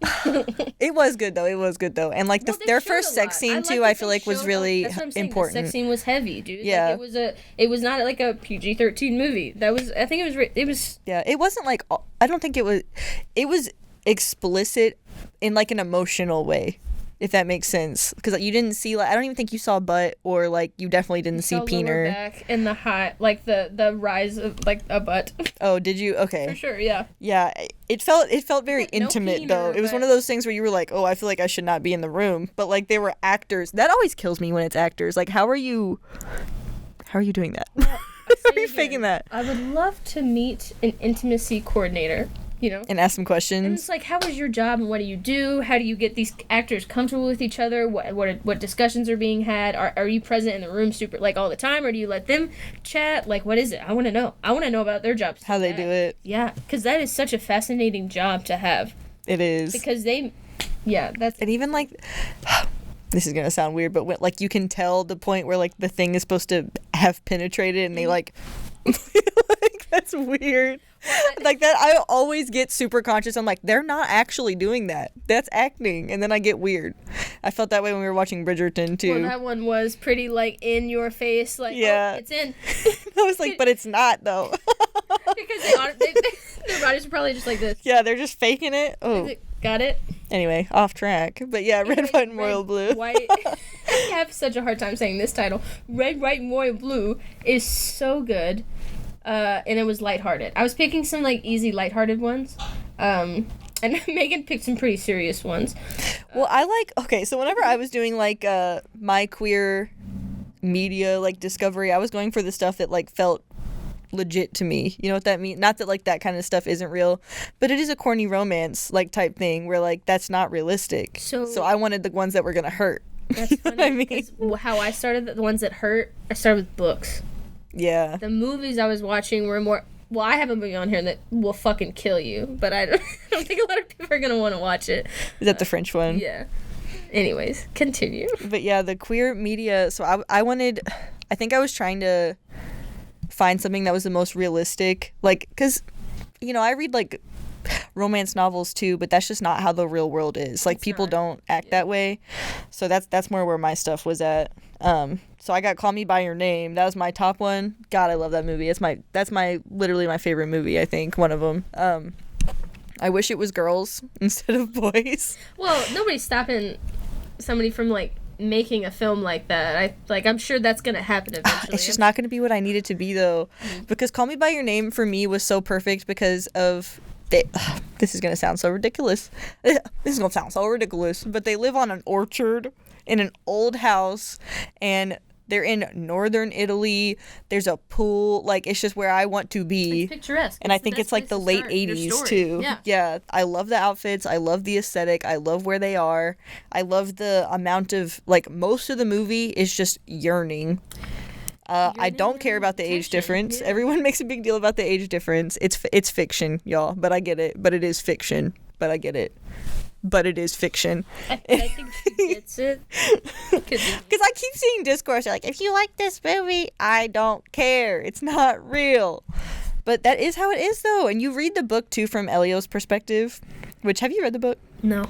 [SPEAKER 1] It was good though. And like their first sex scene too, I feel like was really important.
[SPEAKER 2] The sex scene was heavy, dude.
[SPEAKER 1] Yeah.
[SPEAKER 2] Like, it was not like a PG-13 movie. I think it was.
[SPEAKER 1] Yeah, it wasn't like, I don't think it was explicit in like an emotional way, if that makes sense, because you didn't see, like, I don't even think you saw butt, or like you definitely didn't see peener.
[SPEAKER 2] Back and the high, like the rise of like a butt.
[SPEAKER 1] Oh, did you? Okay.
[SPEAKER 2] For sure, yeah.
[SPEAKER 1] Yeah, it felt very intimate
[SPEAKER 2] peener,
[SPEAKER 1] though. It was one of those things where you were like, oh, I feel like I should not be in the room, but like they were actors. That always kills me when it's actors. Like, how are you doing that? How are you faking that?
[SPEAKER 2] I would love to meet an intimacy coordinator.
[SPEAKER 1] And ask some questions.
[SPEAKER 2] And it's like, how is your job and what do you do? How do you get these actors comfortable with each other? What discussions are being had? Are you present in the room super like all the time, or do you let them chat? Like, what is it? I want to know. I want to know about their jobs.
[SPEAKER 1] How they do it.
[SPEAKER 2] Yeah, because that is such a fascinating job to have.
[SPEAKER 1] It is.
[SPEAKER 2] Because that's.
[SPEAKER 1] And even like, this is gonna sound weird, but when, like, you can tell the point where like the thing is supposed to have penetrated, and they like, like, that's weird. Like that, I always get super conscious. I'm like, they're not actually doing that. That's acting. And then I get weird. I felt that way when we were watching Bridgerton too.
[SPEAKER 2] Well, that one was pretty like in your face. Like,
[SPEAKER 1] yeah.
[SPEAKER 2] Oh, it's in.
[SPEAKER 1] I was like, but it's not though.
[SPEAKER 2] Because their bodies are probably just like this.
[SPEAKER 1] Yeah, they're just faking it. Oh.
[SPEAKER 2] Got it?
[SPEAKER 1] Anyway, off track. But yeah, Red, White, and Royal Blue.
[SPEAKER 2] White. I have such a hard time saying this title. Red, White, and Royal Blue is so good. And it was lighthearted. I was picking some like easy lighthearted ones. And Megan picked some pretty serious ones.
[SPEAKER 1] Well, so whenever I was doing like my queer media like discovery, I was going for the stuff that like felt legit to me. You know what that means? Not that like that kind of stuff isn't real, but it is a corny romance like type thing where like that's not realistic. So I wanted the ones that were gonna hurt.
[SPEAKER 2] That's funny. What I mean? How I started the ones that hurt, I started with books.
[SPEAKER 1] Yeah.
[SPEAKER 2] The movies I was watching were more. Well, I have a movie on here that will fucking kill you, but I don't think a lot of people are gonna want to watch it.
[SPEAKER 1] Is that the French one?
[SPEAKER 2] Yeah. Anyways, continue.
[SPEAKER 1] But yeah, the queer media. So I think I was trying to find something that was the most realistic, like, because I read like romance novels too, but that's just not how the real world is. Like, people don't act that way. So that's more where my stuff was at. So I got Call Me by Your Name. That was my top one. God, I love that movie. That's my literally my favorite movie, I think, one of them. I wish it was girls instead of boys.
[SPEAKER 2] Well, nobody's stopping somebody from like making a film like that. I'm sure that's gonna happen eventually.
[SPEAKER 1] It's just not gonna be what I need it to be though. Because Call Me by Your Name for me was so perfect because of this is gonna sound so ridiculous. But they live on an orchard in an old house, and they're in northern Italy. There's a pool. Like, it's just where I want to be.
[SPEAKER 2] It's picturesque.
[SPEAKER 1] And I think it's like the late 80s too. Yeah. I love the outfits. I love the aesthetic. I love where they are. I love the amount of, like, most of the movie is just yearning. I don't care about the age difference. Yeah. Everyone makes a big deal about the age difference. It's fiction, y'all. But I get it. But it is fiction. But I get it. But it is fiction.
[SPEAKER 2] I think she gets it.
[SPEAKER 1] Because I keep seeing discourse like, if you like this movie, I don't care. It's not real. But that is how it is, though. And you read the book, too, from Elio's perspective. Which, have you read the book?
[SPEAKER 2] No.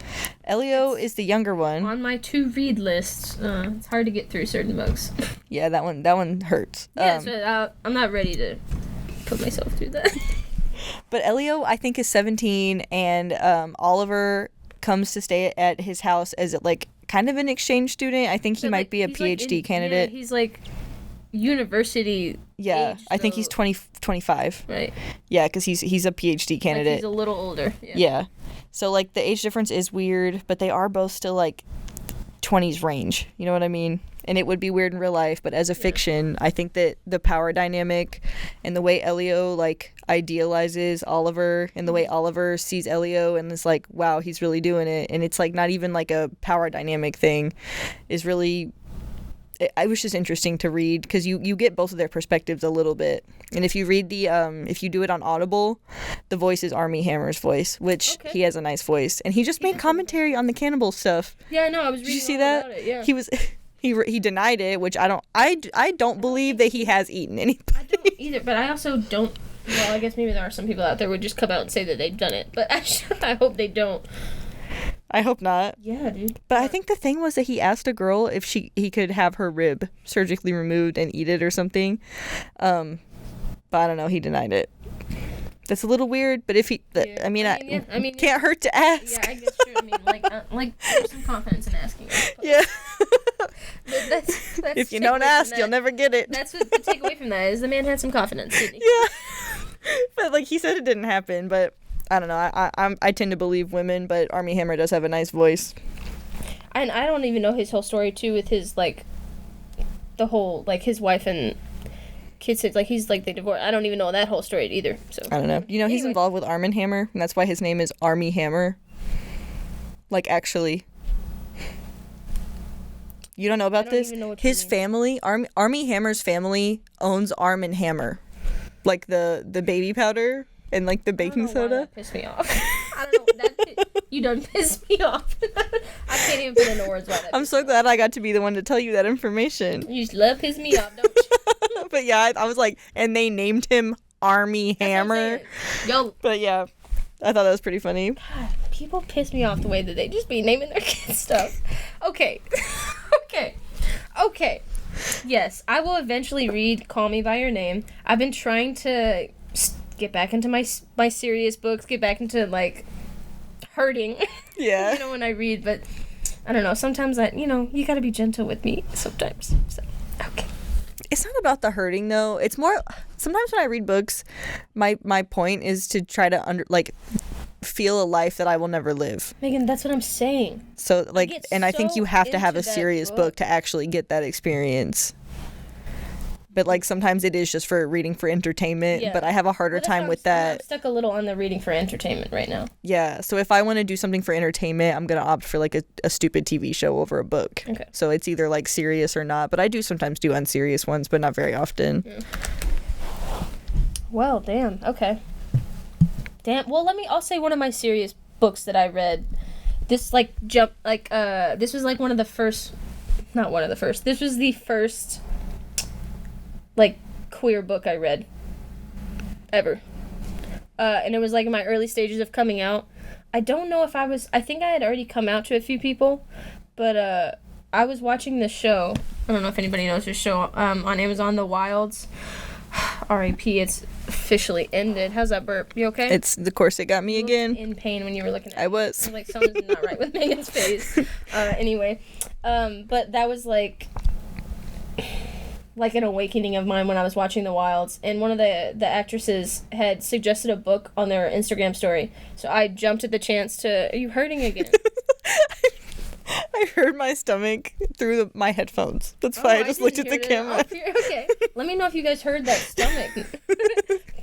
[SPEAKER 1] Elio is the younger one.
[SPEAKER 2] On my to-read list. It's hard to get through certain books.
[SPEAKER 1] Yeah, that one hurts.
[SPEAKER 2] Yeah, so I'm not ready to put myself through that.
[SPEAKER 1] But Elio, I think, is 17, and Oliver comes to stay at his house as like kind of an exchange student. I think he might be a PhD candidate.
[SPEAKER 2] Yeah, he's like university.
[SPEAKER 1] Yeah,
[SPEAKER 2] age,
[SPEAKER 1] I think
[SPEAKER 2] so-
[SPEAKER 1] he's 25.
[SPEAKER 2] Right.
[SPEAKER 1] Yeah, because he's a PhD candidate.
[SPEAKER 2] Like he's a little older.
[SPEAKER 1] Yeah. So like the age difference is weird, but they are both still like 20s range. You know what I mean? And it would be weird in real life, but as a fiction, I think that the power dynamic and the way Elio like idealizes Oliver and the way Oliver sees Elio and is like, wow, he's really doing it. And it's like not even like a power dynamic thing is really, I was just interesting to read because you get both of their perspectives a little bit. And if you read if you do it on Audible, the voice is Armie Hammer's voice, which he has a nice voice. And he just made commentary on the cannibal stuff.
[SPEAKER 2] Yeah, I know. I was reading.
[SPEAKER 1] Did you see
[SPEAKER 2] all
[SPEAKER 1] that?
[SPEAKER 2] about it, yeah.
[SPEAKER 1] He was. He denied it, which I don't believe that he has eaten anything.
[SPEAKER 2] I don't either, but I also don't. Well, I guess maybe there are some people out there who would just come out and say that they've done it, but I hope they don't.
[SPEAKER 1] I hope not.
[SPEAKER 2] Yeah, dude.
[SPEAKER 1] But I think the thing was that he asked a girl if he could have her rib surgically removed and eat it or something. But I don't know. He denied it. That's a little weird, but if he,
[SPEAKER 2] Yeah.
[SPEAKER 1] I mean, can't hurt to
[SPEAKER 2] Yeah,
[SPEAKER 1] ask.
[SPEAKER 2] I guess true. I mean, like there's some confidence in asking.
[SPEAKER 1] Yeah.
[SPEAKER 2] But that's
[SPEAKER 1] If you don't ask, you'll never get it.
[SPEAKER 2] That's what the takeaway from that is. The man had some confidence, didn't he?
[SPEAKER 1] Yeah. But like he said, it didn't happen. But I don't know. I tend to believe women, but Armie Hammer does have a nice voice.
[SPEAKER 2] And I don't even know his whole story too, with his like, the whole like his wife and kids. Like he's like they divorced. I don't even know that whole story either. So
[SPEAKER 1] I don't know. You know, he's
[SPEAKER 2] Anyway.
[SPEAKER 1] involved with Arm & Hammer, and that's why his name is Armie Hammer. Like actually. You don't know about
[SPEAKER 2] don't
[SPEAKER 1] this?
[SPEAKER 2] even know what you
[SPEAKER 1] His
[SPEAKER 2] mean.
[SPEAKER 1] family, Armie Hammer's family owns Arm & Hammer. Like the baby powder and like the baking
[SPEAKER 2] I don't know why
[SPEAKER 1] soda.
[SPEAKER 2] that pissed me off. I don't know. You done pissed me off. I can't even put into words why that.
[SPEAKER 1] I'm so glad I got to be the one to tell you that information.
[SPEAKER 2] You just love piss me off, don't you?
[SPEAKER 1] But yeah, I was like, and they named him Armie Hammer.
[SPEAKER 2] Yo,
[SPEAKER 1] But yeah, I thought that was pretty funny.
[SPEAKER 2] God, people piss me off the way that they just be naming their kids stuff. Okay. Okay. Yes, I will eventually read Call Me By Your Name. I've been trying to get back into my serious books, get back into, like, hurting.
[SPEAKER 1] Yeah.
[SPEAKER 2] You know, when I read, but I don't know. Sometimes you gotta be gentle with me sometimes. So, okay.
[SPEAKER 1] It's not about the hurting though. It's more sometimes when I read books, my point is to try to feel a life that I will never live.
[SPEAKER 2] Megan, that's what I'm saying.
[SPEAKER 1] So like,
[SPEAKER 2] get
[SPEAKER 1] and I think
[SPEAKER 2] so
[SPEAKER 1] you have to have a
[SPEAKER 2] into that
[SPEAKER 1] serious
[SPEAKER 2] book.
[SPEAKER 1] book to actually get that experience. But like sometimes it is just for reading for entertainment,
[SPEAKER 2] Yeah.
[SPEAKER 1] but I have a harder
[SPEAKER 2] Well, that's
[SPEAKER 1] time
[SPEAKER 2] why
[SPEAKER 1] with
[SPEAKER 2] I'm
[SPEAKER 1] that.
[SPEAKER 2] stuck a little on the reading for entertainment right now.
[SPEAKER 1] Yeah, so if I want to do something for entertainment, I'm going to opt for like a stupid TV show over a book.
[SPEAKER 2] Okay.
[SPEAKER 1] So it's either like serious or not, but I do sometimes do unserious ones, but not very often.
[SPEAKER 2] Yeah. Well, damn. Okay. Damn. Well, I'll say one of my serious books that I read. This this was like one of the first, not one of the first. This was the first like queer book I read ever. And it was like in my early stages of coming out. I don't know if I think I had already come out to a few people, but I was watching this show. I don't know if anybody knows this show on Amazon, The Wilds. R.I.P. It's officially ended. How's that burp? You okay?
[SPEAKER 1] It's the corset got me
[SPEAKER 2] You looked
[SPEAKER 1] again.
[SPEAKER 2] in pain when you were looking at it.
[SPEAKER 1] I was.
[SPEAKER 2] Like something's not right with Megan's face. Anyway, but that was like an awakening of mine when I was watching The Wilds, and one of the actresses had suggested a book on their Instagram story, so I jumped at the chance to. Are you hurting again?
[SPEAKER 1] I heard my stomach through my headphones. That's why I just looked at the camera.
[SPEAKER 2] Okay, let me know if you guys heard that stomach.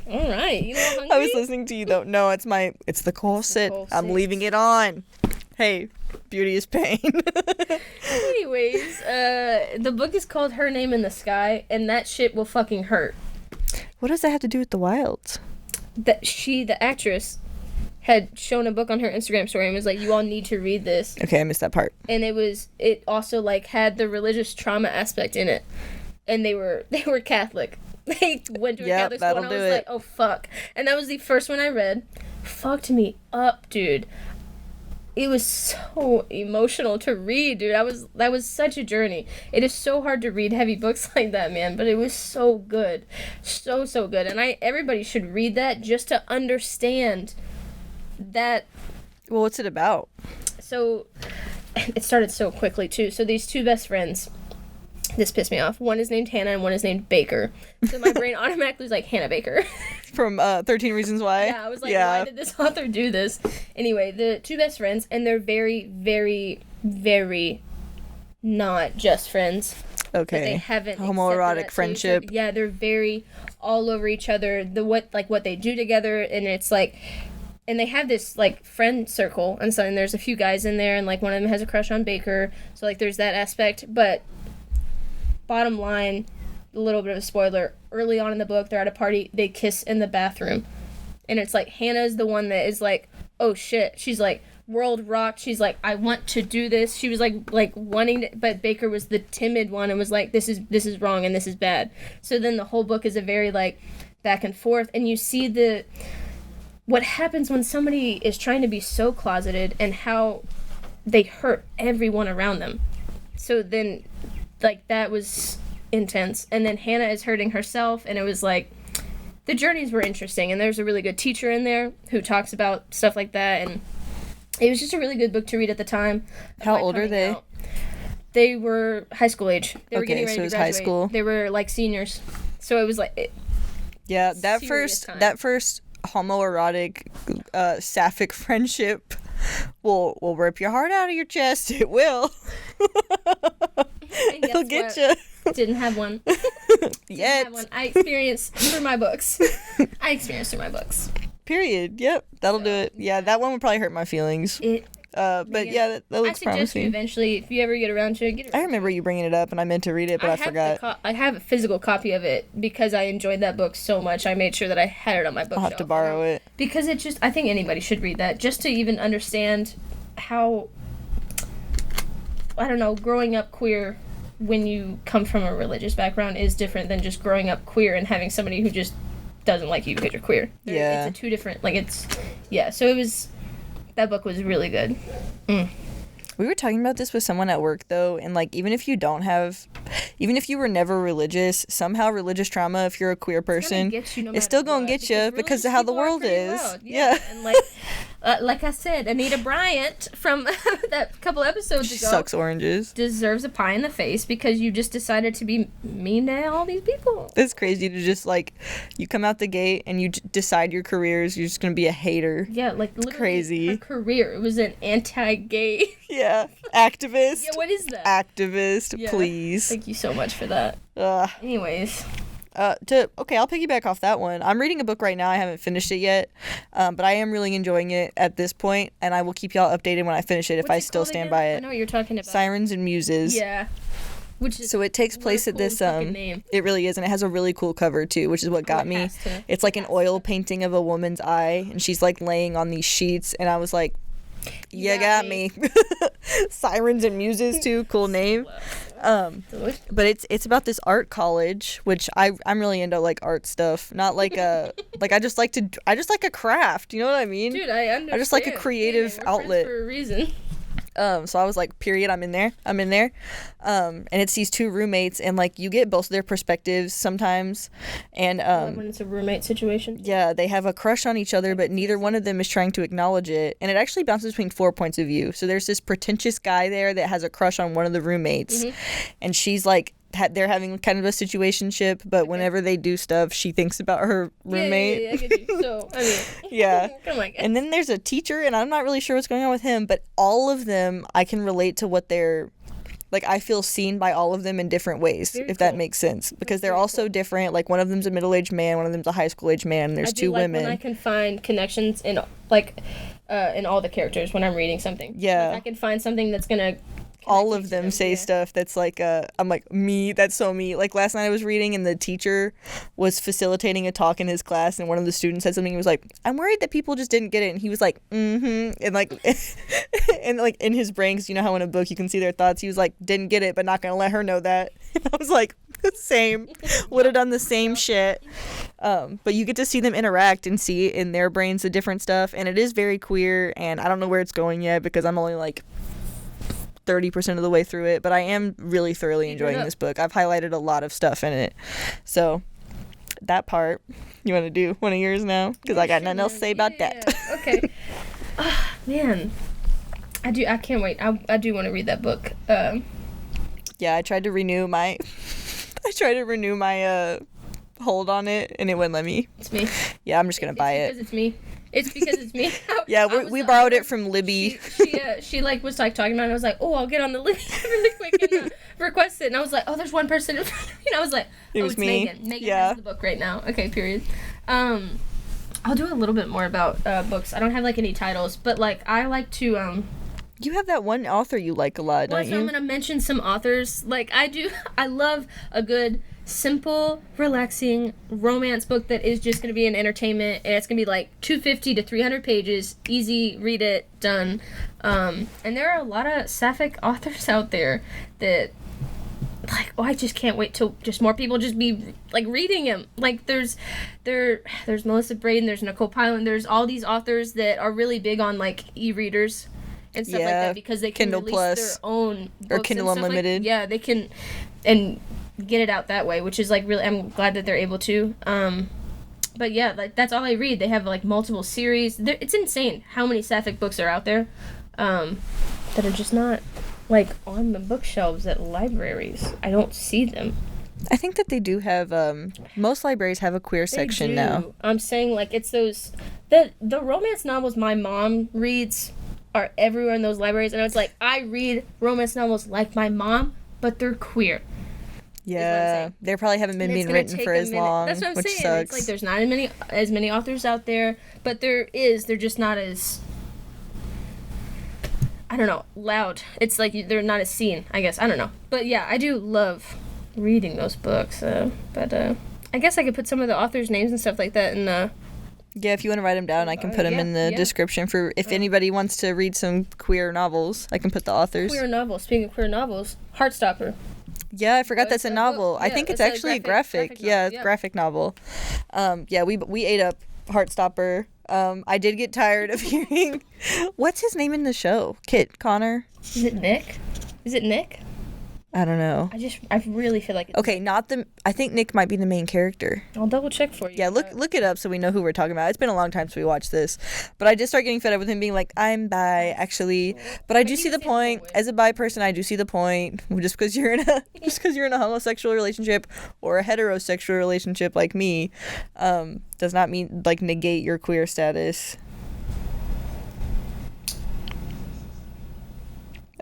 [SPEAKER 2] All right, you know, hungry?
[SPEAKER 1] I was listening to you though. No, it's the corset. I'm leaving it on. Hey, beauty is pain.
[SPEAKER 2] Anyways, the book is called Her Name in the Sky, and that shit will fucking hurt.
[SPEAKER 1] What does that have to do with the wilds?
[SPEAKER 2] That the actress, had shown a book on her Instagram story and was like, you all need to read this.
[SPEAKER 1] Okay, I missed that part.
[SPEAKER 2] And it also like had the religious trauma aspect in it. And they were Catholic. They went to a Catholic school and I was like, oh fuck. And that was the first one I read. Fucked me up, dude. it was so emotional to read, dude. That was such a journey. It is so hard to read heavy books like that, man, but it was so good. So good. And everybody should read that just to understand that.
[SPEAKER 1] Well, what's it about?
[SPEAKER 2] So it started so quickly too. So these two best friends, this pissed me off. One is named Hannah and one is named Baker. So my brain automatically was like, Hannah Baker.
[SPEAKER 1] From 13 Reasons Why?
[SPEAKER 2] Yeah, I was like, why did this author do this? Anyway, the two best friends, and they're very, very, very not just friends.
[SPEAKER 1] Okay.
[SPEAKER 2] They haven't
[SPEAKER 1] homoerotic friendship.
[SPEAKER 2] Yeah, they're very all over each other. What they do together, and it's like, and they have this like friend circle, and so and there's a few guys in there, and like one of them has a crush on Baker, so like there's that aspect. But bottom line, a little bit of a spoiler, early on in the book, they're at a party, they kiss in the bathroom, and it's like Hannah's the one that is like, oh shit, she's like, world rocked, she's like, I want to do this, she was like wanting to, but Baker was the timid one and was like, this is wrong and this is bad. So then the whole book is a very like back and forth, and you see what happens when somebody is trying to be so closeted and how they hurt everyone around them. So then like that was intense, and then Hannah is hurting herself, and it was like the journeys were interesting, and there's a really good teacher in there who talks about stuff like that, and it was just a really good book to read at the time.
[SPEAKER 1] How old are they?
[SPEAKER 2] They were high school age. They were getting ready
[SPEAKER 1] so it
[SPEAKER 2] to
[SPEAKER 1] was
[SPEAKER 2] graduate.
[SPEAKER 1] high school.
[SPEAKER 2] They were like seniors, so it was like
[SPEAKER 1] that first homoerotic sapphic friendship will rip your heart out of your chest. It will. It'll get you.
[SPEAKER 2] Didn't have one.
[SPEAKER 1] Yet.
[SPEAKER 2] I experienced through my books.
[SPEAKER 1] Period. Yep. That'll do it. Yeah, that one would probably hurt my feelings. But yeah, that looks promising. I suggest you
[SPEAKER 2] eventually, if you ever get around to it, get it.
[SPEAKER 1] I remember you bringing it up, and I meant to read it, but I forgot.
[SPEAKER 2] I have a physical copy of it because I enjoyed that book so much. I made sure that I had it on my bookshelf.
[SPEAKER 1] I'll have to borrow it.
[SPEAKER 2] Because I think anybody should read that, just to even understand how, I don't know, growing up queer when you come from a religious background is different than just growing up queer and having somebody who just doesn't like you because you're queer.
[SPEAKER 1] Yeah.
[SPEAKER 2] It's a two different, so it was, that book was really good.
[SPEAKER 1] We were talking about this with someone at work, though, and, like, even if you were never religious, somehow religious trauma, if you're a queer person, it's still gonna get you because of how the world is. Yeah.
[SPEAKER 2] And, like I said, Anita Bryant from that couple episodes ago
[SPEAKER 1] sucks oranges.
[SPEAKER 2] Deserves a pie in the face because you just decided to be mean to all these people.
[SPEAKER 1] It's crazy to just, like, you come out the gate and you decide your careers, you're just gonna be a hater.
[SPEAKER 2] Yeah, like,
[SPEAKER 1] it's
[SPEAKER 2] literally
[SPEAKER 1] crazy.
[SPEAKER 2] Her career, it was an anti-gay.
[SPEAKER 1] Yeah, activist.
[SPEAKER 2] Yeah, what is that?
[SPEAKER 1] Activist,
[SPEAKER 2] yeah.
[SPEAKER 1] Please.
[SPEAKER 2] Thank you so much for that. Anyways.
[SPEAKER 1] I'll piggyback off that one. I'm reading a book right now. I haven't finished it yet, but I am really enjoying it at this point, and I will keep y'all updated when I finish it if I still stand by it.
[SPEAKER 2] I know what you're talking about.
[SPEAKER 1] Sirens and Muses.
[SPEAKER 2] Yeah. Which is
[SPEAKER 1] so it takes place at this
[SPEAKER 2] name.
[SPEAKER 1] It really is, and it has a really cool cover too, which is what got me. It's like an oil painting of a woman's eye, and she's like laying on these sheets, and I was like, you got me. Sirens and Muses too, cool name. But it's about this art college, which I'm really into, like, art stuff, not like a like I just like a craft, you know what I mean?
[SPEAKER 2] Dude, I understand.
[SPEAKER 1] I just like a creative outlet
[SPEAKER 2] for a reason.
[SPEAKER 1] So I was like, period, I'm in there. And it's these two roommates, and, like, you get both of their perspectives sometimes. And
[SPEAKER 2] when it's a roommate situation.
[SPEAKER 1] Yeah, they have a crush on each other, but neither one of them is trying to acknowledge it. And it actually bounces between 4 points of view. So there's this pretentious guy there that has a crush on one of the roommates. Mm-hmm. And she's like, they're having kind of a situationship, but whenever they do stuff, she thinks about her roommate.
[SPEAKER 2] Yeah, I get you. So, I mean.
[SPEAKER 1] Yeah.
[SPEAKER 2] Come on, guys.
[SPEAKER 1] And then there's a teacher, and I'm not really sure what's going on with him, but all of them, I can relate to what they're, like, I feel seen by all of them in different ways,
[SPEAKER 2] Very
[SPEAKER 1] if
[SPEAKER 2] cool.
[SPEAKER 1] that makes sense. Because they're all so different. Like, one of them's a middle-aged man, one of them's a high school-aged man, and there's two women.
[SPEAKER 2] When I can find connections in, like, in all the characters when I'm reading something.
[SPEAKER 1] Yeah.
[SPEAKER 2] Like, I can find something that's gonna
[SPEAKER 1] all of them say stuff that's like, I'm like, me, that's so me. Like, last night I was reading, and the teacher was facilitating a talk in his class, and one of the students said something. He was like, I'm worried that people just didn't get it. And he was like, and like, and like in his brain, 'cause you know how in a book you can see their thoughts, he was like, didn't get it, but not gonna let her know that. And I was like, Same. Would have done the same shit. But you get to see them interact and see in their brains the different stuff, and it is very queer, and I don't know where it's going yet because I'm only like 30% of the way through it, but I am really thoroughly enjoying this book. I've highlighted a lot of stuff in it. So that part, you want to do one of yours now? Because I got nothing else to say about that.
[SPEAKER 2] Okay. Man. I can't wait. I do want to read that book.
[SPEAKER 1] Yeah, I tried to renew my hold on it, and it wouldn't let me.
[SPEAKER 2] It's me.
[SPEAKER 1] Yeah, I'm just gonna buy it.
[SPEAKER 2] It's because it's me.
[SPEAKER 1] Yeah, we borrowed it from Libby.
[SPEAKER 2] She like was like talking about it, and I was like, oh, I'll get on the Libby really quick and request it. And I was like, oh, there's one person in front of me. And I was like, oh, it's me. Megan. Megan has the book right now. Okay, period. I'll do a little bit more about books. I don't have like any titles, but like I like to
[SPEAKER 1] You have that one author you like a lot, don't you?
[SPEAKER 2] I'm gonna mention some authors. Like I do. I love a good, simple, relaxing romance book that is just gonna be an entertainment, and it's gonna be like 250 to 300 pages, easy, read it, done. And there are a lot of sapphic authors out there that, like, I just can't wait till just more people just be like reading them. Like there's Melissa Brayden, there's Nicole Pyland, there's all these authors that are really big on like e-readers and stuff like that, because they can
[SPEAKER 1] Kindle
[SPEAKER 2] release
[SPEAKER 1] Plus,
[SPEAKER 2] their own books
[SPEAKER 1] or Kindle Unlimited.
[SPEAKER 2] They can and get it out that way, which is like really, I'm glad that they're able to. But yeah, like that's all I read. They have like multiple series. It's insane how many sapphic books are out there that are just not like on the bookshelves at libraries. I don't see them.
[SPEAKER 1] I think that they do have most libraries have a queer section now.
[SPEAKER 2] I'm saying like it's those the romance novels my mom reads are everywhere in those libraries, and it's like I read romance novels like my mom, but they're queer.
[SPEAKER 1] Yeah, they probably haven't been being written for as long.
[SPEAKER 2] That's what I'm
[SPEAKER 1] which
[SPEAKER 2] saying.
[SPEAKER 1] Sucks.
[SPEAKER 2] It's like there's not as many authors out there, but they're just not as, I don't know, loud. It's like they're not as seen, I guess. I don't know. But yeah, I do love reading those books. But I guess I could put some of the authors' names and stuff like that in
[SPEAKER 1] yeah, if you want to write them down, I can put them in the description for if anybody wants to read some queer novels. I can put the authors.
[SPEAKER 2] Queer novels. Speaking of queer novels, Heartstopper.
[SPEAKER 1] Yeah, I forgot that's a novel. I think it's actually a graphic. Graphic novel. We ate up Heartstopper. I did get tired of hearing what's his name in the show? Connor?
[SPEAKER 2] Is it Nick?
[SPEAKER 1] I don't know.
[SPEAKER 2] I really feel like it's
[SPEAKER 1] okay, I think Nick might be the main character.
[SPEAKER 2] I'll double check for you.
[SPEAKER 1] Yeah, look it up so we know who we're talking about. It's been a long time since we watched this. But I just started getting fed up with him being like, I'm bi, actually. But I do see the point. As a bi person, I do see the point. Just because you're in a homosexual relationship or a heterosexual relationship like me, does not mean like negate your queer status.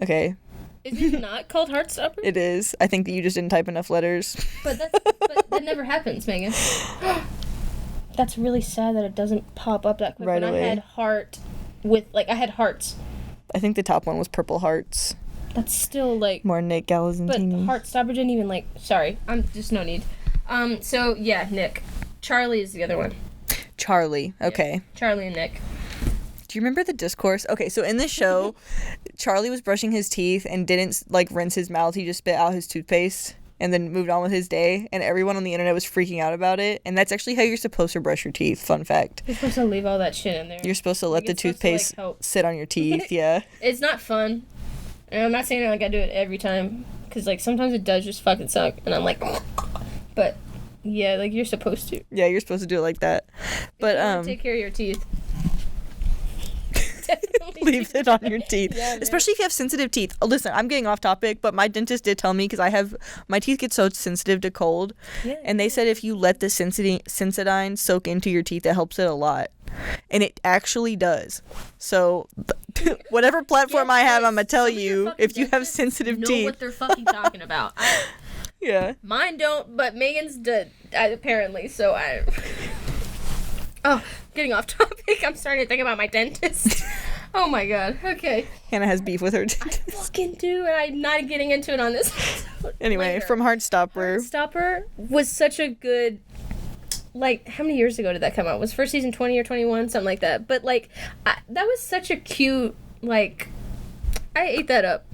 [SPEAKER 1] Okay.
[SPEAKER 2] Is it not called Heartstopper?
[SPEAKER 1] It is. I think that you just didn't type enough letters.
[SPEAKER 2] But that never happens, Megan. That's really sad that it doesn't pop up that quick.
[SPEAKER 1] Right away.
[SPEAKER 2] I had I had hearts.
[SPEAKER 1] I think the top one was Purple Hearts.
[SPEAKER 2] That's still like
[SPEAKER 1] more Nick Galizzantini.
[SPEAKER 2] But Heartstopper didn't even like. Sorry, I'm just no need. So yeah, Nick. Charlie is the other one.
[SPEAKER 1] Charlie. Okay.
[SPEAKER 2] Yeah. Charlie and Nick.
[SPEAKER 1] Do you remember the discourse? Okay, so in this show, Charlie was brushing his teeth and didn't like rinse his mouth. He just spit out his toothpaste and then moved on with his day. And everyone on the internet was freaking out about it. And that's actually how you're supposed to brush your teeth. Fun fact.
[SPEAKER 2] You're supposed to leave all that shit in there.
[SPEAKER 1] You're supposed to let the toothpaste sit on your teeth. Yeah.
[SPEAKER 2] It's not fun. And I'm not saying like I do it every time, because like sometimes it does just fucking suck, and I'm like, but yeah, like you're supposed to.
[SPEAKER 1] Yeah, you're supposed to do it like that. But
[SPEAKER 2] take care of your teeth.
[SPEAKER 1] Leave it on your teeth. Yeah, especially if you have sensitive teeth. Oh, listen, I'm getting off topic, but my dentist did tell me, because my teeth get so sensitive to cold, and they said if you let the Sensodyne soak into your teeth, it helps it a lot. And it actually does. So whatever platform I have, I'm gonna tell you, if you have sensitive teeth,
[SPEAKER 2] know what they're fucking talking about.
[SPEAKER 1] Yeah,
[SPEAKER 2] mine don't, but Megan's did apparently. So getting off topic. I'm starting to think about my dentist. Oh my god. Okay.
[SPEAKER 1] Hannah has beef with her dentist.
[SPEAKER 2] I fucking do, and I'm not getting into it on this episode.
[SPEAKER 1] Anyway, from Heartstopper.
[SPEAKER 2] Heartstopper was such a good, like, how many years ago did that come out? Was first season 20 or 21? Something like that. But, like, that was such a cute, like, I ate that up.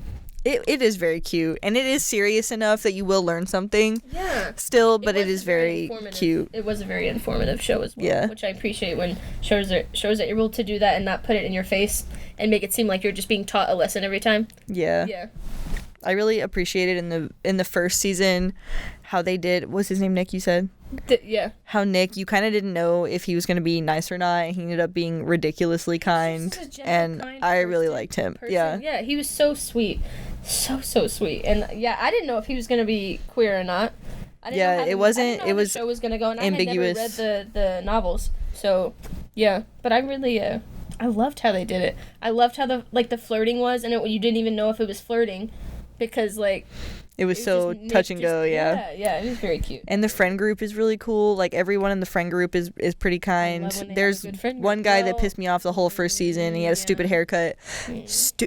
[SPEAKER 1] It is very cute, and it is serious enough that you will learn something.
[SPEAKER 2] Yeah.
[SPEAKER 1] Still, but it is very cute.
[SPEAKER 2] It was a very informative show as well.
[SPEAKER 1] Yeah.
[SPEAKER 2] Which I appreciate when shows that you're able to do that and not put it in your face and make it seem like you're just being taught a lesson every time.
[SPEAKER 1] Yeah.
[SPEAKER 2] Yeah.
[SPEAKER 1] I really appreciated in the first season how they did. What's his name? Nick, you said?
[SPEAKER 2] Yeah.
[SPEAKER 1] How Nick, you kind of didn't know if he was going to be nice or not. He ended up being ridiculously kind, and I really liked him. Yeah.
[SPEAKER 2] Yeah, he was so sweet. So sweet. And yeah, I didn't know if he was going to be queer or not. I didn't know how
[SPEAKER 1] it wasn't. It was
[SPEAKER 2] the show was going to go, and
[SPEAKER 1] ambiguous.
[SPEAKER 2] I had never read the novels. So, yeah, but I really I loved how they did it. I loved how the flirting was, and you didn't even know if it was flirting because like
[SPEAKER 1] it was so touch and go.
[SPEAKER 2] Yeah, it was very cute.
[SPEAKER 1] And the friend group is really cool. Like everyone in the friend group is pretty kind. There's one guy that pissed me off the whole first season. And he had a stupid haircut.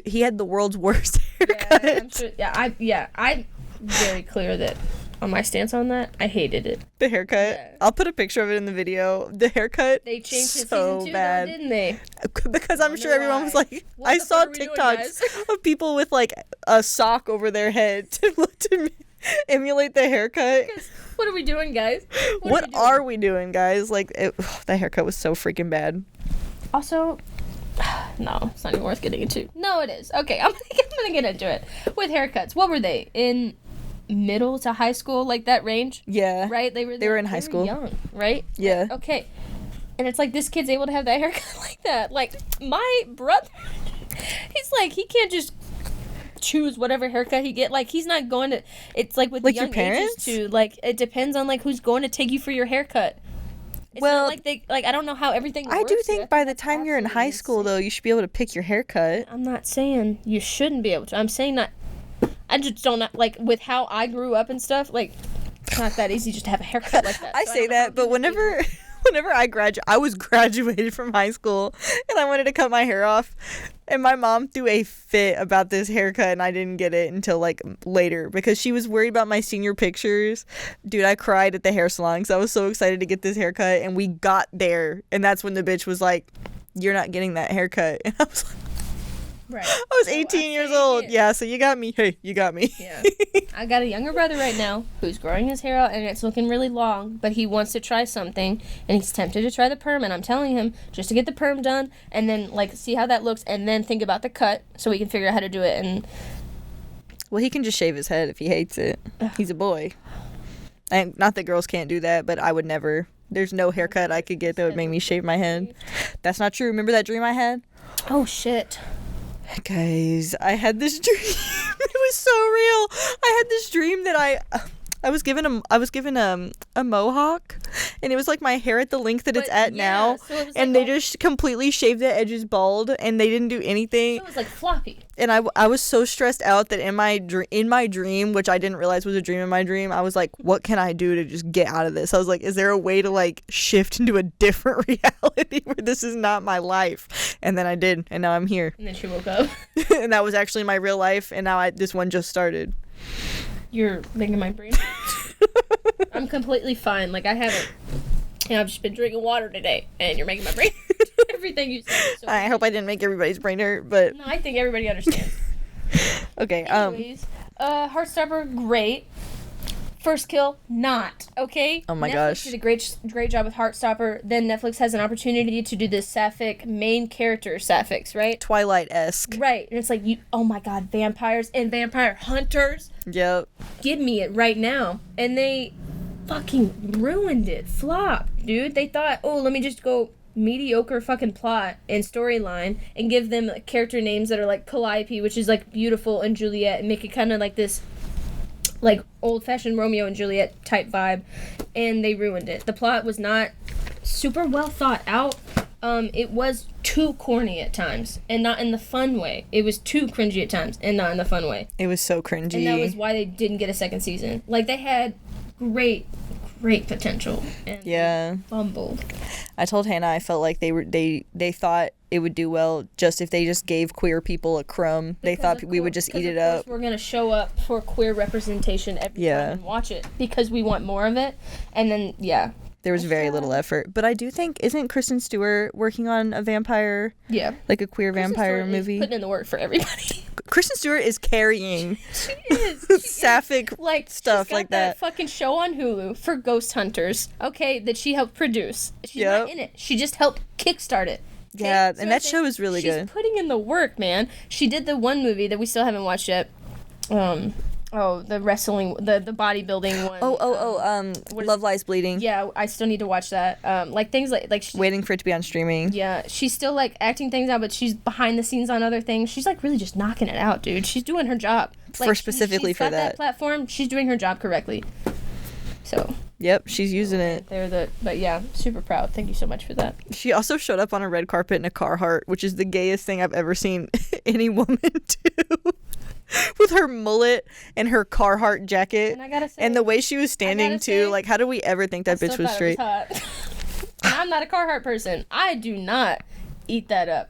[SPEAKER 1] He had the world's worst haircut.
[SPEAKER 2] Yeah, I'm sure, I'm very clear that on my stance on that, I hated it.
[SPEAKER 1] The haircut. Yeah. I'll put a picture of it in the video. The haircut.
[SPEAKER 2] They changed it
[SPEAKER 1] so
[SPEAKER 2] season 2,
[SPEAKER 1] bad,
[SPEAKER 2] though, didn't they?
[SPEAKER 1] Because I'm sure everyone was like, I saw TikToks of people with like a sock over their head to emulate the haircut.
[SPEAKER 2] What are we doing, guys?
[SPEAKER 1] What are we doing, guys? Like, that haircut was so freaking bad.
[SPEAKER 2] Also, no, it's not even worth getting into. No, it is. Okay, I'm gonna get into it. With haircuts, what were they in? Middle to high school, like that range?
[SPEAKER 1] Yeah.
[SPEAKER 2] Right? They were
[SPEAKER 1] in high school.
[SPEAKER 2] Young, right?
[SPEAKER 1] Yeah.
[SPEAKER 2] Okay. And it's like this kid's able to have that haircut like that. Like my brother, he's like he can't just choose whatever haircut he get. Like he's not going to. It's like with
[SPEAKER 1] like
[SPEAKER 2] the young
[SPEAKER 1] your parents
[SPEAKER 2] ages too. Like it depends on like who's going to take you for your haircut. It's not like they like I don't know how everything works.
[SPEAKER 1] I do think by the time you're in high school though, you should be able to pick your haircut.
[SPEAKER 2] I'm not saying you shouldn't be able to. I'm saying that. I just don't like with how I grew up and stuff. Like, it's not that easy just to have a haircut like that.
[SPEAKER 1] I say that, but whenever I was graduated from high school, and I wanted to cut my hair off, and my mom threw a fit about this haircut, and I didn't get it until like later because she was worried about my senior pictures. Dude, I cried at the hair salon because I was so excited to get this haircut, and we got there, and that's when the bitch was like, "You're not getting that haircut," and I was like.
[SPEAKER 2] Right.
[SPEAKER 1] I was 18 years old. Yeah, so you got me. Hey, you got me.
[SPEAKER 2] Yeah. I got a younger brother right now who's growing his hair out and it's looking really long, but he wants to try something and he's tempted to try the perm, and I'm telling him just to get the perm done and then like see how that looks and then think about the cut so we can figure out how to do it. And
[SPEAKER 1] well, he can just shave his head if he hates it. He's a boy. And not that girls can't do that, but I would never. There's no haircut I could get that would make me shave my head. That's not true. Remember that dream I had?
[SPEAKER 2] Oh shit.
[SPEAKER 1] Guys, I had this dream. It was so real. I had this dream that I was given a mohawk, and it was like my hair at the length that it's at now, so and they just completely shaved the edges bald, and they didn't do anything.
[SPEAKER 2] So it was like floppy.
[SPEAKER 1] And I was so stressed out that in my dream, which I didn't realize was a dream in my dream, I was like, what can I do to just get out of this? I was like, is there a way to like shift into a different reality where this is not my life? And then I did, and now I'm here.
[SPEAKER 2] And then she woke up.
[SPEAKER 1] And that was actually my real life, and now this one just started.
[SPEAKER 2] You're making my brain I'm completely fine. Like I haven't. I've just been drinking water today, and you're making my brain everything you said. So
[SPEAKER 1] I hope I didn't make everybody's brain hurt, but
[SPEAKER 2] no, I think everybody understands.
[SPEAKER 1] Okay.
[SPEAKER 2] Anyways, Heartstopper, great. First kill, not okay.
[SPEAKER 1] Oh my
[SPEAKER 2] Netflix
[SPEAKER 1] gosh,
[SPEAKER 2] did a great job with Heartstopper. Then Netflix has an opportunity to do this sapphic main character sapphics, right?
[SPEAKER 1] Twilight-esque.
[SPEAKER 2] Right, and it's like oh my god, vampires and vampire hunters.
[SPEAKER 1] Yep.
[SPEAKER 2] Give me it right now, and they fucking ruined it. Flopped, dude. They thought, oh, let me just go mediocre fucking plot and storyline and give them like, character names that are like Calliope, which is like beautiful, and Juliet, and make it kind of like this like old-fashioned Romeo and Juliet type vibe, and they ruined it. The plot was not super well thought out. It was too corny at times, and not in the fun way. It was too cringy at times, and not in the fun way.
[SPEAKER 1] It was so cringy.
[SPEAKER 2] And that was why they didn't get a second season. Like, they had great potential, and
[SPEAKER 1] yeah,
[SPEAKER 2] fumbled.
[SPEAKER 1] I told Hannah I felt like they thought it would do well just if they just gave queer people a crumb. They thought we would just eat it up.
[SPEAKER 2] We're gonna show up for queer representation every time and watch it because we want more of it. And then
[SPEAKER 1] There was very little effort. But I do think, isn't Kristen Stewart working on a vampire?
[SPEAKER 2] Yeah.
[SPEAKER 1] Like a queer vampire movie?
[SPEAKER 2] Putting in the work for everybody.
[SPEAKER 1] Kristen Stewart is carrying
[SPEAKER 2] She is.
[SPEAKER 1] sapphic
[SPEAKER 2] like
[SPEAKER 1] stuff
[SPEAKER 2] she's got
[SPEAKER 1] like that.
[SPEAKER 2] Fucking show on Hulu for Ghost Hunters. Okay, that she helped produce. She's
[SPEAKER 1] Yep.
[SPEAKER 2] not in it. She just helped kickstart it. Okay?
[SPEAKER 1] Yeah,
[SPEAKER 2] So
[SPEAKER 1] and
[SPEAKER 2] I'm
[SPEAKER 1] that
[SPEAKER 2] saying
[SPEAKER 1] show is really
[SPEAKER 2] she's
[SPEAKER 1] good.
[SPEAKER 2] putting in the work, man. She did the one movie that we still haven't watched yet. The wrestling, the bodybuilding one.
[SPEAKER 1] Love Lies Bleeding.
[SPEAKER 2] Yeah, I still need to watch that. Like things like
[SPEAKER 1] Waiting for it to be on streaming.
[SPEAKER 2] yeah, she's still like acting things out, but she's behind the scenes on other things. She's like really just knocking it out, dude. She's doing her job. Like,
[SPEAKER 1] Specifically
[SPEAKER 2] she's
[SPEAKER 1] for
[SPEAKER 2] got
[SPEAKER 1] that.
[SPEAKER 2] platform. She's doing her job correctly. So
[SPEAKER 1] Yep, she's using it.
[SPEAKER 2] but yeah, super proud. Thank you so much for that.
[SPEAKER 1] She also showed up on a red carpet in a Carhartt, which is the gayest thing I've ever seen any woman do. With her mullet and her Carhartt jacket.
[SPEAKER 2] And I gotta say,
[SPEAKER 1] and the way she was standing too, like, how did we ever think that bitch was straight?
[SPEAKER 2] And I'm not a Carhartt person. I do not eat that up.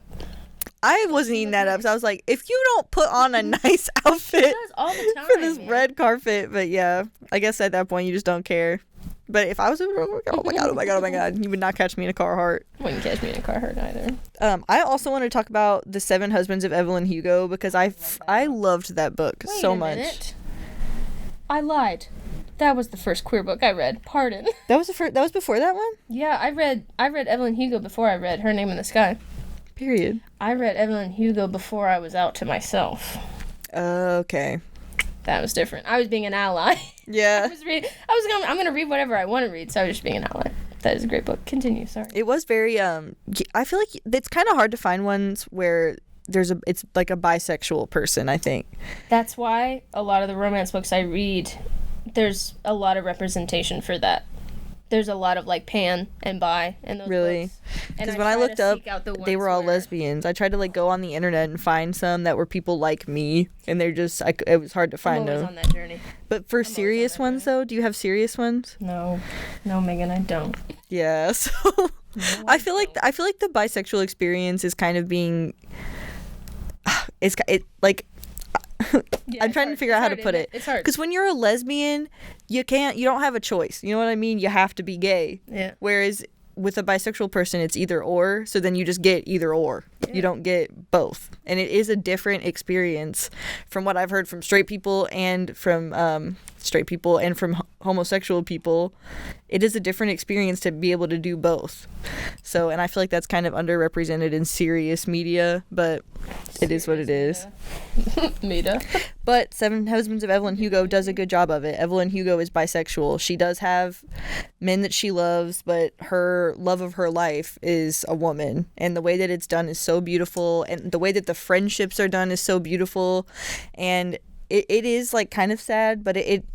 [SPEAKER 1] I wasn't eating that up, so I was like, if you don't put on a nice outfit
[SPEAKER 2] Does all the time,
[SPEAKER 1] for this
[SPEAKER 2] man.
[SPEAKER 1] red carpet, but yeah, I guess at that point you just don't care. But if I was, oh my god, you would not catch me in a Carhartt.
[SPEAKER 2] Wouldn't catch me in a Carhartt either.
[SPEAKER 1] I also want to talk about The Seven Husbands of Evelyn Hugo because I loved that book
[SPEAKER 2] Wait
[SPEAKER 1] so
[SPEAKER 2] a
[SPEAKER 1] much.
[SPEAKER 2] minute. I lied. That was the first queer book I read. Pardon.
[SPEAKER 1] That was that was before that one?
[SPEAKER 2] Yeah, I read Evelyn Hugo before I read Her Name in the Sky.
[SPEAKER 1] Period.
[SPEAKER 2] I read Evelyn Hugo before I was out to myself.
[SPEAKER 1] Okay.
[SPEAKER 2] That was different. I was being an ally.
[SPEAKER 1] Yeah.
[SPEAKER 2] I'm gonna read whatever I want to read, so I was just being an ally. That is a great book. Continue. Sorry.
[SPEAKER 1] It was very I feel like it's kind of hard to find ones where it's like a bisexual person, I think.
[SPEAKER 2] That's why a lot of the romance books I read, there's a lot of representation for that. There's a lot of like pan and bi in those
[SPEAKER 1] Really?
[SPEAKER 2] books.
[SPEAKER 1] Because when I looked up, they were all lesbians. I tried to like go on the internet and find some that were people like me, and they're just it was hard to find
[SPEAKER 2] I'm always
[SPEAKER 1] them.
[SPEAKER 2] on that journey.
[SPEAKER 1] But for serious ones though, do you have serious ones?
[SPEAKER 2] No, Megan, I don't.
[SPEAKER 1] Yeah. So I feel like the bisexual experience is kind of being I'm trying to figure out how to put it.
[SPEAKER 2] It's hard.
[SPEAKER 1] Because when you're a lesbian, you don't have a choice. You know what I mean? You have to be gay.
[SPEAKER 2] Yeah.
[SPEAKER 1] Whereas with a bisexual person, it's either or. So then you just get either or. Yeah. You don't get both. And it is a different experience from what I've heard from straight people and from homosexual people. It is a different experience to be able to do both. So, and I feel like that's kind of underrepresented in serious media, but it is what it is.
[SPEAKER 2] Media.
[SPEAKER 1] But Seven Husbands of Evelyn Hugo does a good job of it. Evelyn Hugo is bisexual. She does have men that she loves, but her love of her life is a woman. And the way that it's done is so beautiful. And the way that the friendships are done is so beautiful. And it is like kind of sad, but it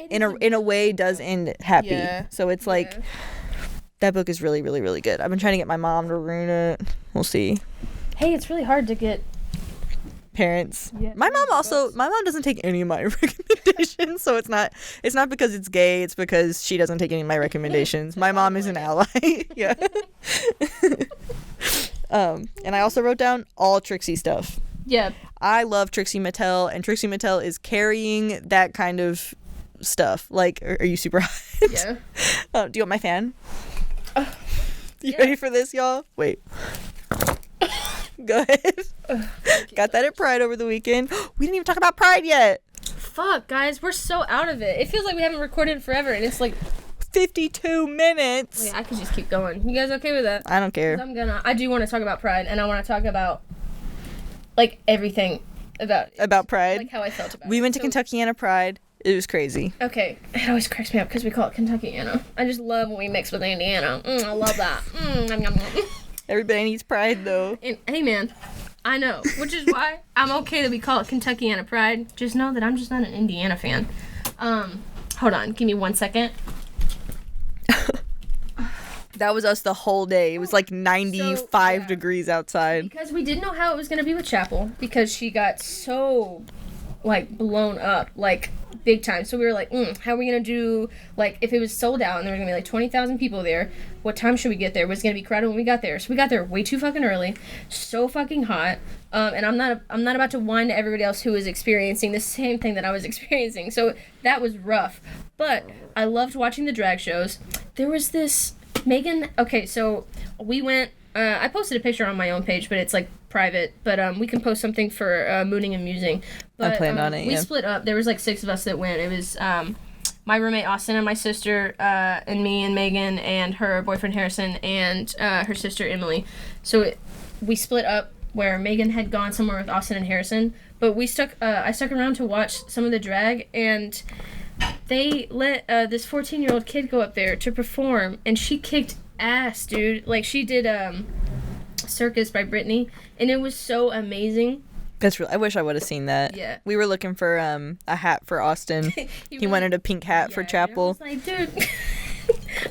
[SPEAKER 1] in a way does end happy. Yeah. So it's like that book is really, really, really good. I've been trying to get my mom to ruin it. We'll see.
[SPEAKER 2] Hey, it's really hard to get
[SPEAKER 1] parents.
[SPEAKER 2] Yeah,
[SPEAKER 1] my mom doesn't take any of my recommendations, so it's not because it's gay, it's because she doesn't take any of my recommendations. My mom is an ally. Yeah. And I also wrote down all Trixie stuff.
[SPEAKER 2] Yeah.
[SPEAKER 1] I love Trixie Mattel, and Trixie Mattel is carrying that kind of stuff. Like, are you super hot?
[SPEAKER 2] Yeah.
[SPEAKER 1] Do you want my fan? You ready for this, y'all? Wait. Go ahead. Got that at Pride over the weekend. We didn't even talk about Pride yet.
[SPEAKER 2] Fuck, guys, we're so out of it. It feels like we haven't recorded in forever, and it's like
[SPEAKER 1] 52 minutes.
[SPEAKER 2] Wait, I could just keep going. You guys okay with that?
[SPEAKER 1] I don't care.
[SPEAKER 2] I do want to talk about Pride, and I want to talk about like everything about Pride. Like how I felt about it.
[SPEAKER 1] We went to Kentuckiana Pride. It was crazy.
[SPEAKER 2] Okay, it always cracks me up because we call it Kentuckiana. I just love when we mix with Indiana. I love that. Yum, yum, yum.
[SPEAKER 1] Everybody needs Pride, though.
[SPEAKER 2] And, hey, man, I know, which is why I'm okay that we call it Kentuckiana Pride. Just know that I'm just not an Indiana fan. Hold on, give me 1 second.
[SPEAKER 1] That was us the whole day. It was like 95 degrees outside.
[SPEAKER 2] Because we didn't know how it was going to be with Chappell, because she got so, like, blown up, like, big time. So we were like, how are we going to do, like, if it was sold out and there were going to be, like, 20,000 people there, what time should we get there? Was it going to be crowded when we got there? So we got there way too fucking early, so fucking hot, and I'm not about to whine to everybody else who was experiencing the same thing that I was experiencing. So that was rough. But I loved watching the drag shows. There was this Megan. Okay, so we went. I posted a picture on my own page, but it's like private. But we can post something for Mooning and Musing. But,
[SPEAKER 1] I planned on it.
[SPEAKER 2] We
[SPEAKER 1] yeah.
[SPEAKER 2] split up. There was like 6 of us that went. It was my roommate Austin and my sister and me and Megan and her boyfriend Harrison and her sister Emily. So we split up where Megan had gone somewhere with Austin and Harrison. But we stuck. I stuck around to watch some of the drag, and they let this 14-year-old kid go up there to perform, and she kicked ass, dude. Like, she did Circus by Britney, and it was so amazing.
[SPEAKER 1] That's real. I wish I would have seen that.
[SPEAKER 2] Yeah.
[SPEAKER 1] We were looking for a hat for Austin. He wanted a pink hat for Chapel.
[SPEAKER 2] I was like, dude,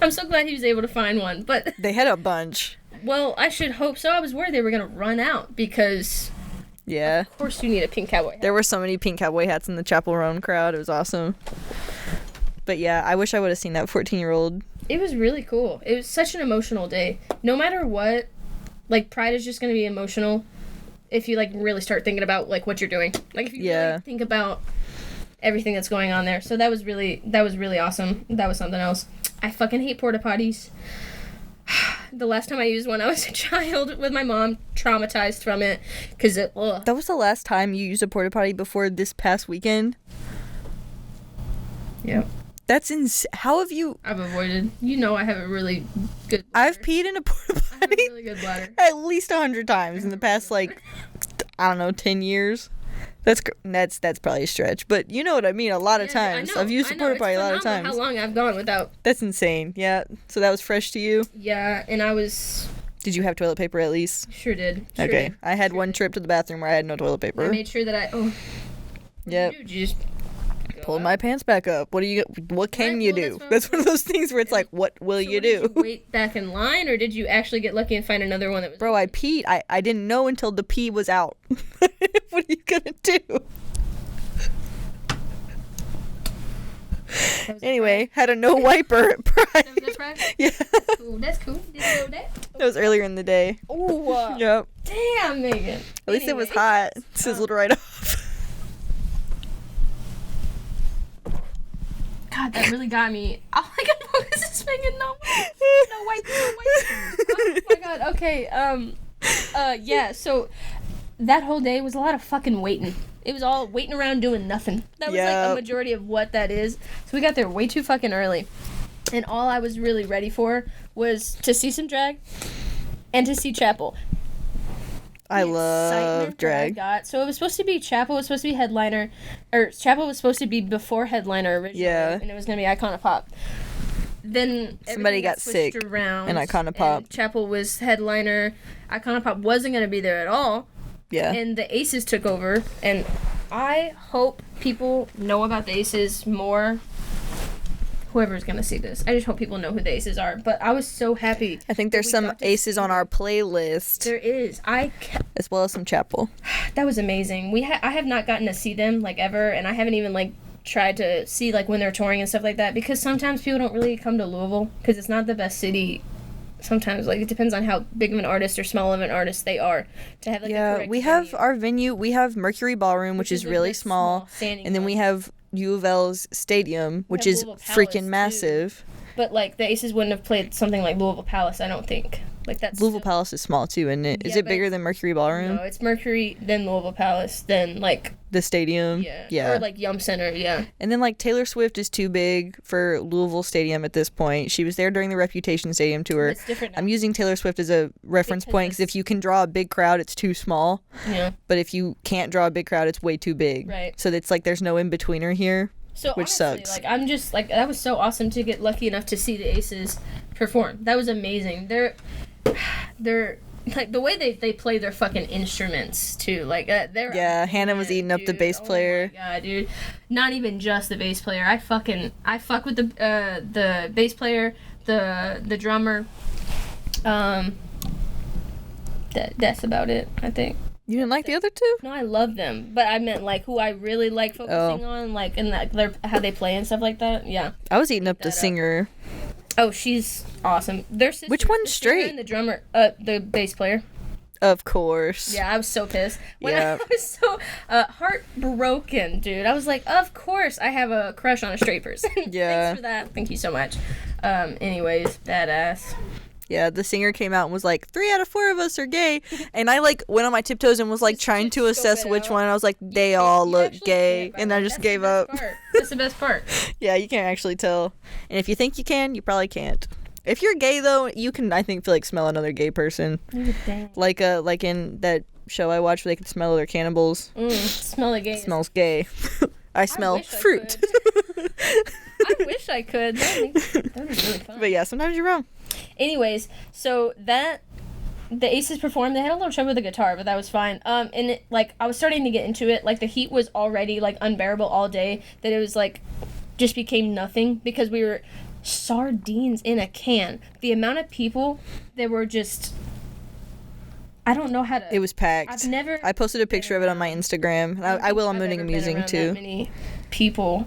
[SPEAKER 2] I'm so glad he was able to find one. But
[SPEAKER 1] they had a bunch.
[SPEAKER 2] Well, I should hope so. I was worried they were going to run out because...
[SPEAKER 1] Yeah.
[SPEAKER 2] Of course you need a pink cowboy hat.
[SPEAKER 1] There were so many pink cowboy hats in the Chappell Roan crowd. It was awesome. But yeah, I wish I would have seen that 14-year-old.
[SPEAKER 2] It was really cool. It was such an emotional day. No matter what, like, Pride is just going to be emotional if you, like, really start thinking about, like, what you're doing. Like, if you really think about everything that's going on there. So that was really awesome. That was something else. I fucking hate porta potties. The last time I used one, I was a child with my mom, traumatized from it, because it, ugh.
[SPEAKER 1] That was the last time you used a porta potty before this past weekend?
[SPEAKER 2] Yep.
[SPEAKER 1] That's how have you...
[SPEAKER 2] I've avoided. You know I have a really good bladder.
[SPEAKER 1] I've peed in a porta potty
[SPEAKER 2] I have a really good bladder.
[SPEAKER 1] at least 100 times in the past, like, I don't know, 10 years. That's probably a stretch, but you know what I mean. A lot of times. I've used the porta potty a lot of times.
[SPEAKER 2] How long I've gone without.
[SPEAKER 1] That's insane. Yeah. So that was fresh to you?
[SPEAKER 2] Yeah, and I was...
[SPEAKER 1] Did you have toilet paper at least?
[SPEAKER 2] Sure did.
[SPEAKER 1] Okay. I had one trip to the bathroom where I had no toilet paper.
[SPEAKER 2] I made sure that I... Oh.
[SPEAKER 1] Yep.
[SPEAKER 2] Did you just...
[SPEAKER 1] Pulled my pants back up. What can you do? That's one of those things where it's like, what will you do?
[SPEAKER 2] Did you wait back in line, or did you actually get lucky and find another one that was...
[SPEAKER 1] Bro, I peed. I didn't know until the pee was out. What are you gonna do? Anyway, had a no wiper at Pride.
[SPEAKER 2] That was Pride?
[SPEAKER 1] Yeah.
[SPEAKER 2] Cool. That's cool. Did you know that?
[SPEAKER 1] That was earlier in the day.
[SPEAKER 2] Oh.
[SPEAKER 1] Yep.
[SPEAKER 2] Damn, Megan.
[SPEAKER 1] At least it was hot. Sizzled right off.
[SPEAKER 2] God, that really got me. All I can focus is making no white. Oh my god. Okay. Yeah. So that whole day was a lot of fucking waiting. It was all waiting around doing nothing. That was like a majority of what that is. So we got there way too fucking early, and all I was really ready for was to see some drag and to see Chapel.
[SPEAKER 1] I love drag.
[SPEAKER 2] So it was supposed to be Chapel was supposed to be headliner, or Chapel was supposed to be before headliner originally, and it was gonna be Icona Pop. Then
[SPEAKER 1] somebody got sick
[SPEAKER 2] around,
[SPEAKER 1] and Icona Pop.
[SPEAKER 2] Chapel was headliner. Icona Pop wasn't gonna be there at all.
[SPEAKER 1] Yeah.
[SPEAKER 2] And the Aces took over, and I hope people know about the Aces more. Whoever's gonna see this, I just hope people know who the Aces are. But I was so happy.
[SPEAKER 1] I think there's some Aces on our playlist.
[SPEAKER 2] There is.
[SPEAKER 1] As well as some Chapel.
[SPEAKER 2] That was amazing. I have not gotten to see them like ever, and I haven't even like tried to see like when they're touring and stuff like that, because sometimes people don't really come to Louisville because it's not the best city. Sometimes, like, it depends on how big of an artist or small of an artist they are to have like a correct
[SPEAKER 1] we have our venue. We have Mercury Ballroom, which is really small, and then we have U of L's stadium, which is freaking massive.
[SPEAKER 2] But like the Aces wouldn't have played something like Louisville Palace, I don't think. Like that's
[SPEAKER 1] Louisville Palace is small too, isn't it? Is it bigger than Mercury Ballroom?
[SPEAKER 2] No, it's Mercury, then Louisville Palace, then like
[SPEAKER 1] the stadium. Yeah.
[SPEAKER 2] Or like Yum Center, yeah.
[SPEAKER 1] And then like Taylor Swift is too big for Louisville Stadium at this point. She was there during the Reputation Stadium tour.
[SPEAKER 2] It's different now.
[SPEAKER 1] I'm using Taylor Swift as a reference point because if you can draw a big crowd, it's too small.
[SPEAKER 2] Yeah.
[SPEAKER 1] But if you can't draw a big crowd, it's way too big.
[SPEAKER 2] Right.
[SPEAKER 1] So it's like there's no in-betweener here.
[SPEAKER 2] So
[SPEAKER 1] which
[SPEAKER 2] honestly,
[SPEAKER 1] sucks.
[SPEAKER 2] Like I'm just like that was so awesome to get lucky enough to see the Aces perform. That was amazing. They're like the way they play their fucking instruments too. Like they're
[SPEAKER 1] Hannah was eating up the bass player.
[SPEAKER 2] Oh my god, dude! Not even just the bass player. I fuck with the bass player, the drummer. That's about it. I think.
[SPEAKER 1] You didn't like the other two?
[SPEAKER 2] No, I love them, but I meant like who I really like focusing on, like and like how they play and stuff like that. Yeah.
[SPEAKER 1] I was eating up the singer.
[SPEAKER 2] Oh, she's awesome. Their sister,
[SPEAKER 1] which one's
[SPEAKER 2] the singer
[SPEAKER 1] straight?
[SPEAKER 2] and the drummer, the bass player.
[SPEAKER 1] Of course.
[SPEAKER 2] Yeah, I was so pissed. When
[SPEAKER 1] Yeah.
[SPEAKER 2] I was so heartbroken, dude. I was like, of course I have a crush on a straight person.
[SPEAKER 1] Yeah.
[SPEAKER 2] Thanks for that. Thank you so much. Anyways, badass.
[SPEAKER 1] Yeah, the singer came out and was like, 3 out of 4 of us are gay. And I, like, went on my tiptoes and was, like,
[SPEAKER 2] Just,
[SPEAKER 1] trying
[SPEAKER 2] like,
[SPEAKER 1] to assess
[SPEAKER 2] scope it
[SPEAKER 1] which
[SPEAKER 2] out.
[SPEAKER 1] one. I was like, they all
[SPEAKER 2] You
[SPEAKER 1] look
[SPEAKER 2] actually
[SPEAKER 1] gay.
[SPEAKER 2] can't, by
[SPEAKER 1] And
[SPEAKER 2] the
[SPEAKER 1] I
[SPEAKER 2] way.
[SPEAKER 1] just
[SPEAKER 2] That's
[SPEAKER 1] gave
[SPEAKER 2] the
[SPEAKER 1] up.
[SPEAKER 2] best part. That's the best part.
[SPEAKER 1] Yeah, you can't actually tell. And if you think you can, you probably can't. If you're gay, though, you can, I think, feel like smell another gay person.
[SPEAKER 2] Dang.
[SPEAKER 1] Like in that show I watched where they could smell other cannibals.
[SPEAKER 2] Smell like gay.
[SPEAKER 1] Smells gay. I smell
[SPEAKER 2] wish I
[SPEAKER 1] fruit.
[SPEAKER 2] I wish I could. That would be really fun.
[SPEAKER 1] But yeah, sometimes you're wrong.
[SPEAKER 2] Anyways, so the Aces performed. They had a little trouble with the guitar, but that was fine. And it, like, I was starting to get into it. Like, the heat was already, like, unbearable all day. That it was, like, just became nothing because we were sardines in a can. The amount of people that were just... I don't know how to...
[SPEAKER 1] It was packed.
[SPEAKER 2] I've never...
[SPEAKER 1] I posted a picture of it on my Instagram. And I will on Mooning and Musing, too.
[SPEAKER 2] That many people.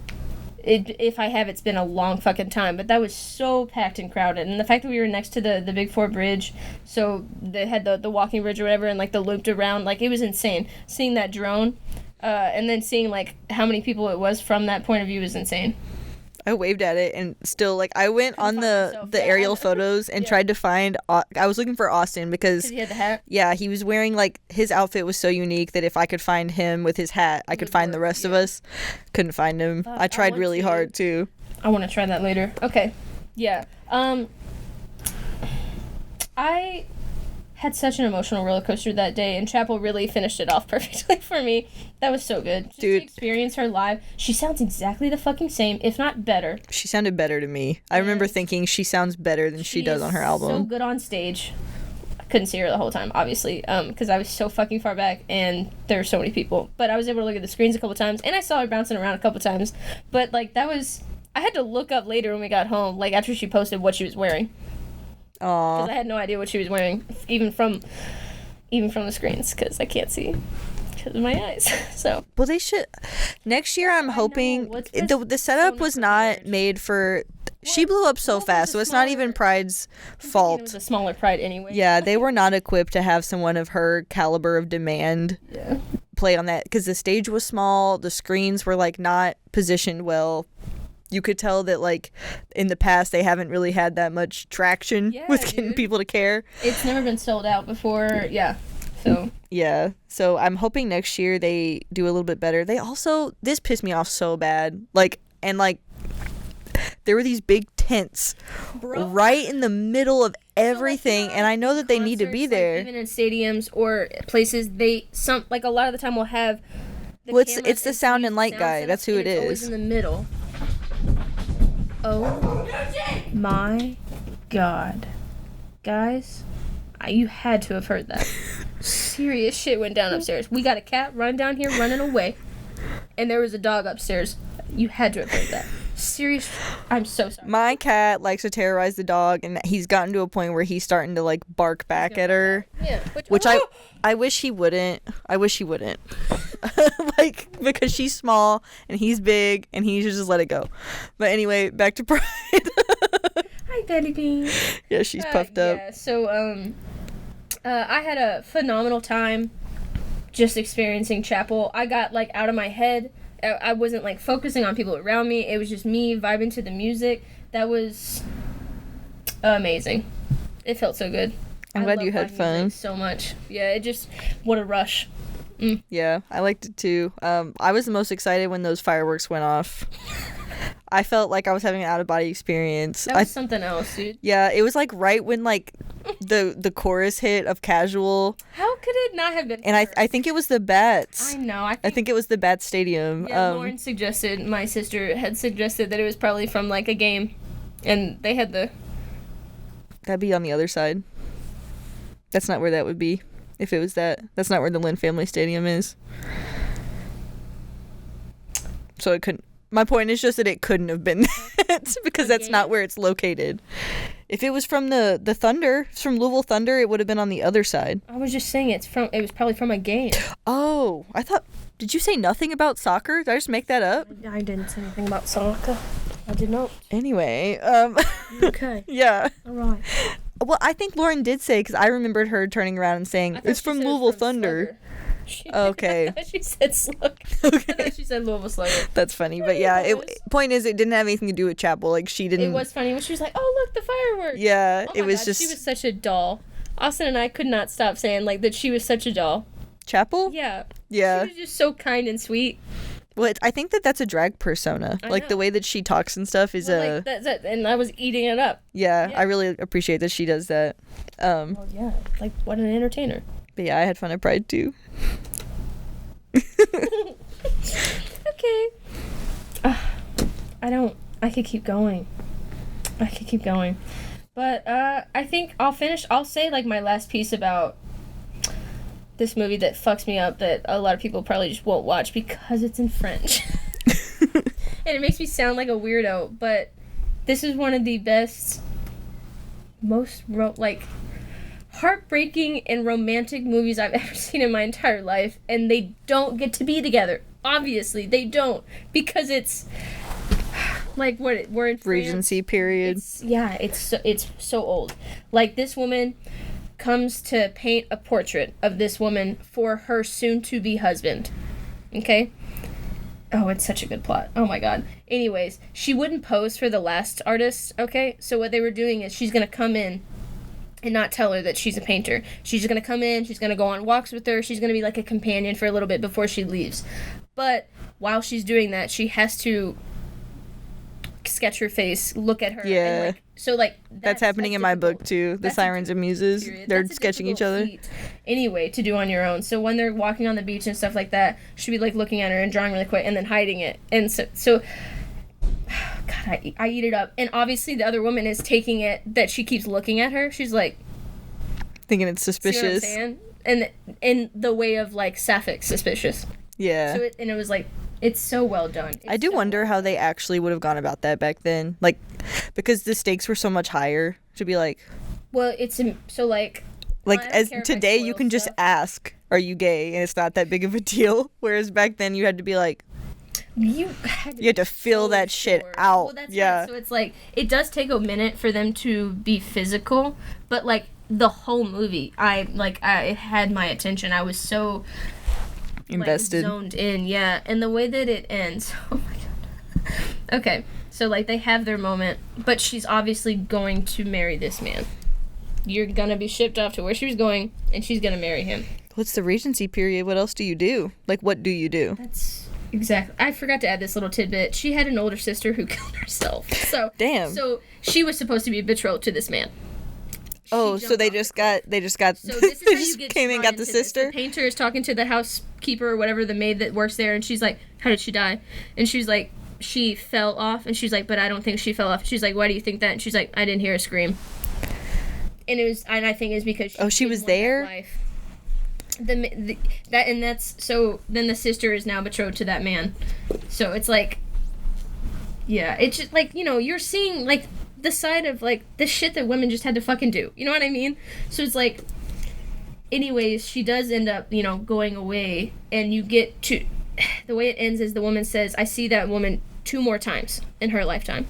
[SPEAKER 2] If I have, it's been a long fucking time. But that was so packed and crowded. And the fact that we were next to the Big Four Bridge, so they had the walking bridge or whatever, and, like, the looped around, like, it was insane. Seeing that drone, and then seeing, like, how many people it was from that point of view was insane.
[SPEAKER 1] I waved at it and still, like, I went on the aerial photos and tried to find, I was looking for Austin because,
[SPEAKER 2] He had the hat.
[SPEAKER 1] yeah, he was wearing, like, his outfit was so unique that if I could find him with his hat, I could find the rest of us. Couldn't find him. I tried really hard, too.
[SPEAKER 2] I want to try that later. Okay. Yeah. I had such an emotional roller coaster that day, and Chappell really finished it off perfectly for me. That was so good. Just
[SPEAKER 1] Dude.
[SPEAKER 2] to experience her live. She sounds exactly the fucking same, if not better.
[SPEAKER 1] She sounded better to me. I remember thinking she sounds better than she does on her album.
[SPEAKER 2] So good on stage. I couldn't see her the whole time, obviously, because I was so fucking far back, and there were so many people. But I was able to look at the screens a couple times, and I saw her bouncing around a couple times. But, like, that was... I had to look up later when we got home, like, after she posted what she was wearing. Because I had no idea what she was wearing, even from the screens, because I can't see because of my eyes. So.
[SPEAKER 1] Well, they should. Next year, I'm hoping the setup was not made for. She blew up so fast, so it's not even Pride's fault.
[SPEAKER 2] It was a smaller Pride anyway.
[SPEAKER 1] Yeah, they were not equipped to have someone of her caliber of demand play on that because the stage was small, the screens were like not positioned well. You could tell that, like, in the past, they haven't really had that much traction with getting people to care.
[SPEAKER 2] It's never been sold out before, so.
[SPEAKER 1] Yeah, so I'm hoping next year they do a little bit better. They also, this pissed me off so bad. Like, there were these big tents right in the middle of everything, and I know that they need to be there.
[SPEAKER 2] Like, even in stadiums or places, a lot of the time will have
[SPEAKER 1] it's the sound and light guy. That's who it is.
[SPEAKER 2] It's always in the middle. Oh my god. Guys, you had to have heard that. Serious shit went down upstairs. We got a cat running down here, running away. And there was a dog upstairs. You had to have heard that. Serious. I'm so sorry.
[SPEAKER 1] My cat likes to terrorize the dog, and he's gotten to a point where he's starting to, like, bark back at her.
[SPEAKER 2] Yeah.
[SPEAKER 1] Which I wish he wouldn't. I wish he wouldn't. Like, because she's small and he's big and he should just let it go. But anyway, back to Pride.
[SPEAKER 2] Hi, Betty.
[SPEAKER 1] Yeah, she's puffed up.
[SPEAKER 2] Yeah, so I had a phenomenal time just experiencing Chappell. I got, like, out of my head. I wasn't, like, focusing on people around me. It was just me vibing to the music. That was amazing. It felt so good.
[SPEAKER 1] I'm glad you had fun.
[SPEAKER 2] So much. Yeah, it just, what a rush.
[SPEAKER 1] Yeah, I liked it too. I was the most excited when those fireworks went off. I felt like I was having an out-of-body experience.
[SPEAKER 2] That was something else, dude.
[SPEAKER 1] Yeah, it was like right when like the chorus hit of Casual.
[SPEAKER 2] How could it not have been?
[SPEAKER 1] And I think it was the Bats.
[SPEAKER 2] I know.
[SPEAKER 1] I think it was the Bats Stadium.
[SPEAKER 2] Yeah, Lauren suggested, my sister had suggested that it was probably from like a game, and they had the.
[SPEAKER 1] That'd be on the other side. That's not where that would be. If it was that, that's not where the Lynn Family Stadium is. So it couldn't. My point is just that it couldn't have been that because that's not where it's located. If it was from the Thunder, from Louisville Thunder, it would have been on the other side.
[SPEAKER 2] I was just saying it was probably from a game.
[SPEAKER 1] Oh, I thought. Did you say nothing about soccer? Did I just make that up?
[SPEAKER 2] I didn't say anything about soccer. I did not.
[SPEAKER 1] Anyway,
[SPEAKER 2] Okay.
[SPEAKER 1] yeah.
[SPEAKER 2] All right.
[SPEAKER 1] Well, I think Lauren did say, because I remembered her turning around and saying, it's from Louisville Thunder. Okay.
[SPEAKER 2] I thought she said slug.
[SPEAKER 1] Okay.
[SPEAKER 2] I thought she said Louisville Slugger.
[SPEAKER 1] That's funny. But yeah, point is, it didn't have anything to do with Chapel. Like, she didn't.
[SPEAKER 2] It was funny when she was like, oh, look, the fireworks.
[SPEAKER 1] Yeah,
[SPEAKER 2] Oh
[SPEAKER 1] it
[SPEAKER 2] my
[SPEAKER 1] was
[SPEAKER 2] God,
[SPEAKER 1] just.
[SPEAKER 2] She was such a doll. Austin and I could not stop saying, like, that she was such a doll.
[SPEAKER 1] Chapel?
[SPEAKER 2] Yeah.
[SPEAKER 1] Yeah.
[SPEAKER 2] She was just so kind and sweet.
[SPEAKER 1] Well, I think that's a drag persona. Like, the way that she talks and stuff is
[SPEAKER 2] like, that, and I was eating it up.
[SPEAKER 1] Yeah, I really appreciate that she does that.
[SPEAKER 2] Well, yeah. Like, what an entertainer.
[SPEAKER 1] But yeah, I had fun at Pride, too.
[SPEAKER 2] Okay. I could keep going. But I think I'll say like my last piece about this movie that fucks me up, that a lot of people probably just won't watch because it's in French. And it makes me sound like a weirdo, but this is one of the best, most heartbreaking and romantic movies I've ever seen in my entire life, and they don't get to be together. Obviously, they don't, because it's like we're in
[SPEAKER 1] Regency period.
[SPEAKER 2] It's so old. Like, this woman comes to paint a portrait of this woman for her soon-to-be husband. Okay? Oh, it's such a good plot. Oh my God. Anyways, she wouldn't pose for the last artist, okay? So what they were doing is she's gonna come in and not tell her that she's a painter. She's just gonna come in, she's gonna go on walks with her, she's gonna be like a companion for a little bit before she leaves. But while she's doing that, she has to sketch her face, look at her.
[SPEAKER 1] Yeah.
[SPEAKER 2] And so
[SPEAKER 1] that's happening in my book too. The Sirens and Muses. They're sketching each other.
[SPEAKER 2] Anyway, to do on your own. So when they're walking on the beach and stuff like that, she'll be like looking at her and drawing really quick and then hiding it. And so God, I eat it up. And obviously the other woman is taking it that she keeps looking at her. She's like,
[SPEAKER 1] thinking it's suspicious.
[SPEAKER 2] See what I'm saying? And in the way of like sapphic suspicious.
[SPEAKER 1] Yeah.
[SPEAKER 2] So it was like, it's so well done.
[SPEAKER 1] I do wonder how they actually would have gone about that back then. Like, because the stakes were so much higher to be like.
[SPEAKER 2] Well, it's so like.
[SPEAKER 1] Like, as today you can just ask, are you gay? And it's not that big of a deal. Whereas back then you had to be like. You had to fill that shit out.
[SPEAKER 2] Well, that's right. So it's like, it does take a minute for them to be physical, but like the whole movie, I had my attention. I was so
[SPEAKER 1] invested,
[SPEAKER 2] zoned in, yeah. And the way that it ends, oh my God. Okay, so like they have their moment, but she's obviously going to marry this man. You're gonna be shipped off to where she was going, and she's gonna marry him.
[SPEAKER 1] What's the Regency period? What else do you do? Like, what do you do?
[SPEAKER 2] That's exactly. I forgot to add this little tidbit. She had an older sister who killed herself. So
[SPEAKER 1] damn.
[SPEAKER 2] So she was supposed to be betrothed to this man.
[SPEAKER 1] Oh, so they just got. So this is they just came and got the sister.
[SPEAKER 2] The painter is talking to the housekeeper or whatever, the maid that works there, and she's like, "How did she die?" And she's like, "She fell off." And she's like, "But I don't think she fell off." She's like, "Why do you think that?" And she's like, "I didn't hear a scream." And I think it's because
[SPEAKER 1] she was there.
[SPEAKER 2] Life. Then the sister is now betrothed to that man. So it's like, yeah, it's just like, you're seeing like the side of like the shit that women just had to fucking do. You know what I mean? So it's like, anyways, she does end up, going away, and you get to the way it ends is the woman says, "I see that woman 2 more times in her lifetime."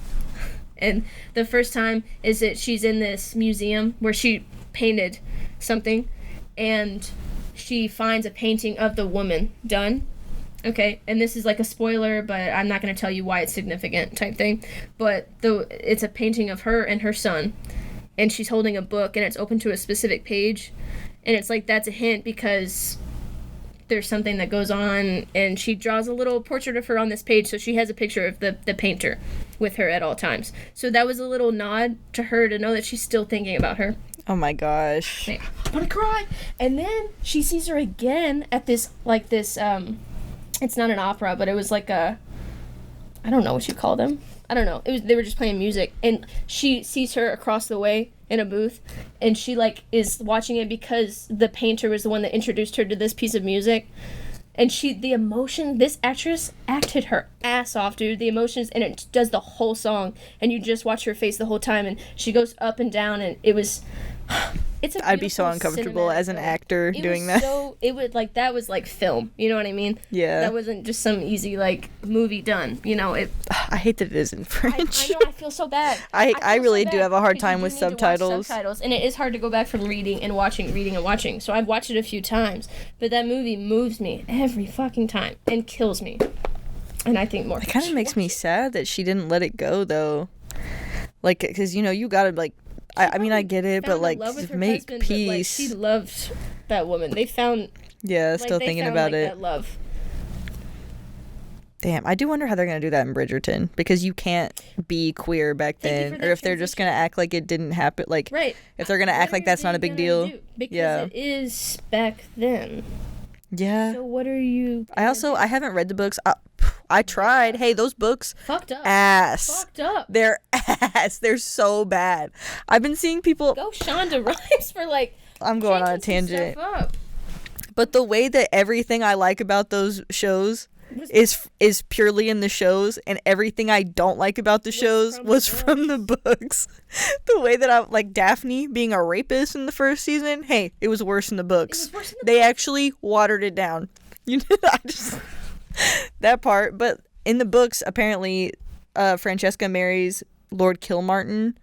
[SPEAKER 2] And the first time is that she's in this museum where she painted something, and she finds a painting of the woman done. Okay, and this is like a spoiler, but I'm not going to tell you why it's significant type thing. But it's a painting of her and her son, and she's holding a book, and it's open to a specific page. And it's like, that's a hint because there's something that goes on, and she draws a little portrait of her on this page, so she has a picture of the painter with her at all times. So that was a little nod to her to know that she's still thinking about her.
[SPEAKER 1] Oh my gosh.
[SPEAKER 2] I'm gonna cry. And then she sees her again at this, it's not an opera, but it was like I don't know what you call them. I don't know. They were just playing music, and she sees her across the way in a booth, and she is watching it because the painter was the one that introduced her to this piece of music. And the emotion, this actress acted her ass off, dude. The emotions, and it does the whole song, and you just watch her face the whole time, and she goes up and down, and it was It's a
[SPEAKER 1] I'd be so
[SPEAKER 2] beautiful
[SPEAKER 1] uncomfortable
[SPEAKER 2] cinematic
[SPEAKER 1] as an
[SPEAKER 2] film.
[SPEAKER 1] actor
[SPEAKER 2] It
[SPEAKER 1] doing
[SPEAKER 2] was
[SPEAKER 1] that.
[SPEAKER 2] it would like that was like film. You know what I mean?
[SPEAKER 1] Yeah.
[SPEAKER 2] That wasn't just some easy like movie done. You know it.
[SPEAKER 1] I hate that it is in French.
[SPEAKER 2] I know. I feel so bad.
[SPEAKER 1] I
[SPEAKER 2] feel
[SPEAKER 1] really
[SPEAKER 2] so
[SPEAKER 1] do
[SPEAKER 2] bad
[SPEAKER 1] have a hard
[SPEAKER 2] because you
[SPEAKER 1] time
[SPEAKER 2] do
[SPEAKER 1] with
[SPEAKER 2] need to watch
[SPEAKER 1] subtitles.
[SPEAKER 2] subtitles, and it is hard to go back from reading and watching. So I've watched it a few times, but that movie moves me every fucking time and kills me. And I think more.
[SPEAKER 1] It kind of makes me sad that she didn't let it go, though. Like, because, you gotta, like, I mean, I get it, but, like, make peace.
[SPEAKER 2] But, like, she loved that woman. They found...
[SPEAKER 1] Yeah, still thinking about it.
[SPEAKER 2] That love.
[SPEAKER 1] Damn, I do wonder how they're going to do that in Bridgerton, because you can't be queer back then, or if they're just going to act like it didn't happen, like,
[SPEAKER 2] right.
[SPEAKER 1] If they're going to act like that's not a big deal.
[SPEAKER 2] Because it is back then.
[SPEAKER 1] Yeah.
[SPEAKER 2] So what are you...
[SPEAKER 1] I haven't read the books. I tried. Hey, those books...
[SPEAKER 2] Fucked up.
[SPEAKER 1] Ass.
[SPEAKER 2] Fucked up.
[SPEAKER 1] They're ass. They're so bad. I've been seeing people...
[SPEAKER 2] Go Shonda Rhimes for, like...
[SPEAKER 1] I'm going on a tangent. But the way that everything I like about those shows is purely in the shows, and everything I don't like about the shows was from the books. The way that I like Daphne being a rapist in the first season, hey, it was worse in the books. They actually watered it down. That part. But in the books, apparently, Francesca marries Lord Kilmartin,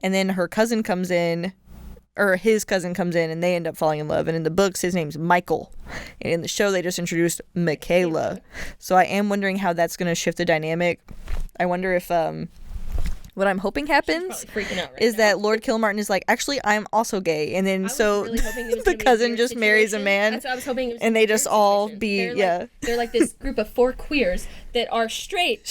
[SPEAKER 1] and then her cousin comes in. Or his cousin comes in, and they end up falling in love. And in the books, his name's Michael. And in the show, they just introduced Michaela. So I am wondering how that's going to shift the dynamic. I wonder if what I'm hoping happens is that Lord Kilmartin is like, actually, I'm also gay. And then so the cousin just marries a man.
[SPEAKER 2] That's what I was hoping.
[SPEAKER 1] And they just all be,
[SPEAKER 2] They're like this group of 4 queers that are straight,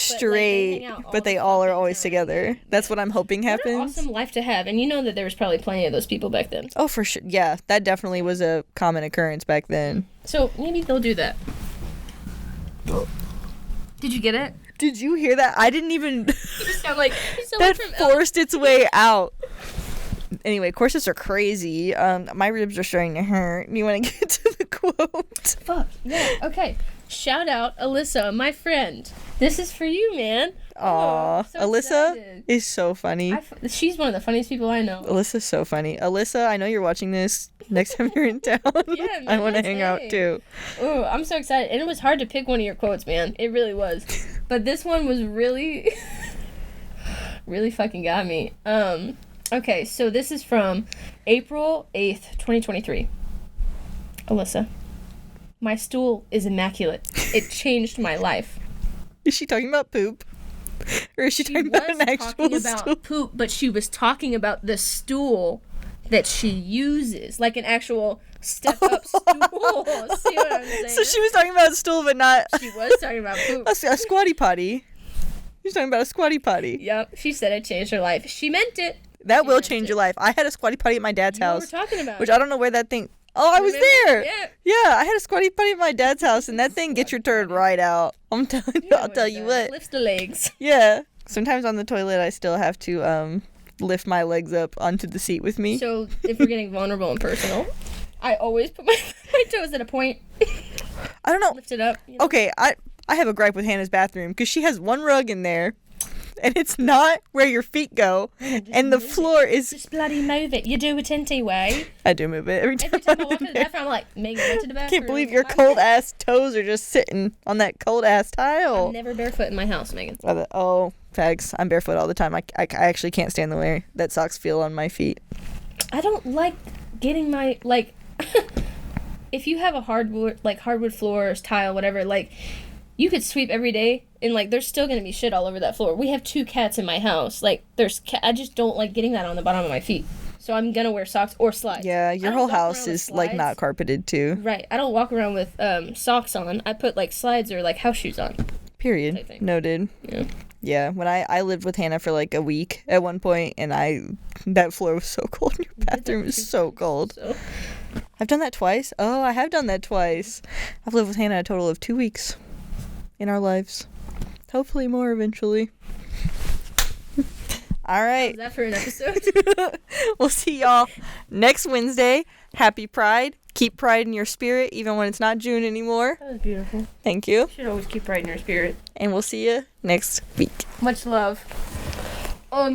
[SPEAKER 1] but they all are always together. That's what I'm hoping happens.
[SPEAKER 2] What an awesome life to have. And you know that there was probably plenty of those people back then.
[SPEAKER 1] Oh, for sure. Yeah, that definitely was a common occurrence back then.
[SPEAKER 2] So maybe they'll do that. Did you get it?
[SPEAKER 1] Did you hear that? I didn't even...
[SPEAKER 2] You sound like
[SPEAKER 1] that forced its way out. Anyway, corsets are crazy. My ribs are starting to hurt. You want to get to the quote?
[SPEAKER 2] Fuck. Yeah, okay. Shout out Alyssa, my friend. This is for you, man.
[SPEAKER 1] Aw.
[SPEAKER 2] So
[SPEAKER 1] Alyssa
[SPEAKER 2] excited.
[SPEAKER 1] is so funny.
[SPEAKER 2] She's one of the funniest people I know.
[SPEAKER 1] Alyssa's so funny. Alyssa, I know you're watching this. Next time you're in town,
[SPEAKER 2] Yeah, man,
[SPEAKER 1] I want to hang out too.
[SPEAKER 2] Oh, I'm so excited. And it was hard to pick one of your quotes, man. It really was. But this one was really, really fucking got me. Okay, so this is from April 8th, 2023. Alyssa. My stool is immaculate. It changed my life.
[SPEAKER 1] Is she talking about poop? Or is she talking about an actual stool?
[SPEAKER 2] Poop, but she was talking about the stool that she uses, like an actual step-up stool. See what I'm saying?
[SPEAKER 1] So she was talking about a stool, but not...
[SPEAKER 2] She was talking about poop.
[SPEAKER 1] A squatty potty. She was talking about a squatty potty.
[SPEAKER 2] Yep, she said it changed her life. She meant it.
[SPEAKER 1] That will change your life. I had a squatty potty at my dad's house.
[SPEAKER 2] What we're talking about.
[SPEAKER 1] Which I don't know where that thing... Oh, I was there. Yeah, I had a squatty potty at my dad's house, and that thing gets your turd right out. I'm telling you, I'll tell you what.
[SPEAKER 2] Lifts the legs.
[SPEAKER 1] Yeah. Sometimes on the toilet, I still have to lift my legs up onto the seat with me.
[SPEAKER 2] So if we're getting vulnerable and personal, I always put my toes at a point.
[SPEAKER 1] I don't know.
[SPEAKER 2] Lift it up. You know?
[SPEAKER 1] Okay, I have a gripe with Hannah's bathroom because she has one rug in there, and it's not where your feet go, and the floor is...
[SPEAKER 2] Just bloody move it. You do it anyway.
[SPEAKER 1] I do move it every time
[SPEAKER 2] I walk to the bathroom, I'm like, Megan, went to the bathroom.
[SPEAKER 1] Can't believe your cold-ass toes are just sitting on that cold-ass tile.
[SPEAKER 2] I'm never barefoot in my house, Megan.
[SPEAKER 1] Oh, fags. I'm barefoot all the time. I actually can't stand the way that socks feel on my feet.
[SPEAKER 2] I don't like getting my, like... If you have a hardwood floors, tile, whatever, like... You could sweep every day, and, like, there's still going to be shit all over that floor. We have 2 cats in my house. Like, I just don't like getting that on the bottom of my feet. So I'm going to wear socks or slides.
[SPEAKER 1] Yeah, your whole house is, like, not carpeted, too.
[SPEAKER 2] Right. I don't walk around with socks on. I put, like, slides or, like, house shoes on.
[SPEAKER 1] Period. Noted. Yeah. Yeah, when I lived with Hannah for, like, a week at one point, and that floor was so cold. Your bathroom is so cold. So. I've done that twice. Oh, I have done that twice. I've lived with Hannah a total of 2 weeks. In our lives. Hopefully more eventually. All right.
[SPEAKER 2] Is that for an episode?
[SPEAKER 1] We'll see y'all next Wednesday. Happy Pride. Keep pride in your spirit even when it's not June anymore.
[SPEAKER 2] That was beautiful.
[SPEAKER 1] Thank you.
[SPEAKER 2] You should always keep pride in your spirit.
[SPEAKER 1] And we'll see you next week.
[SPEAKER 2] Much love. Oh my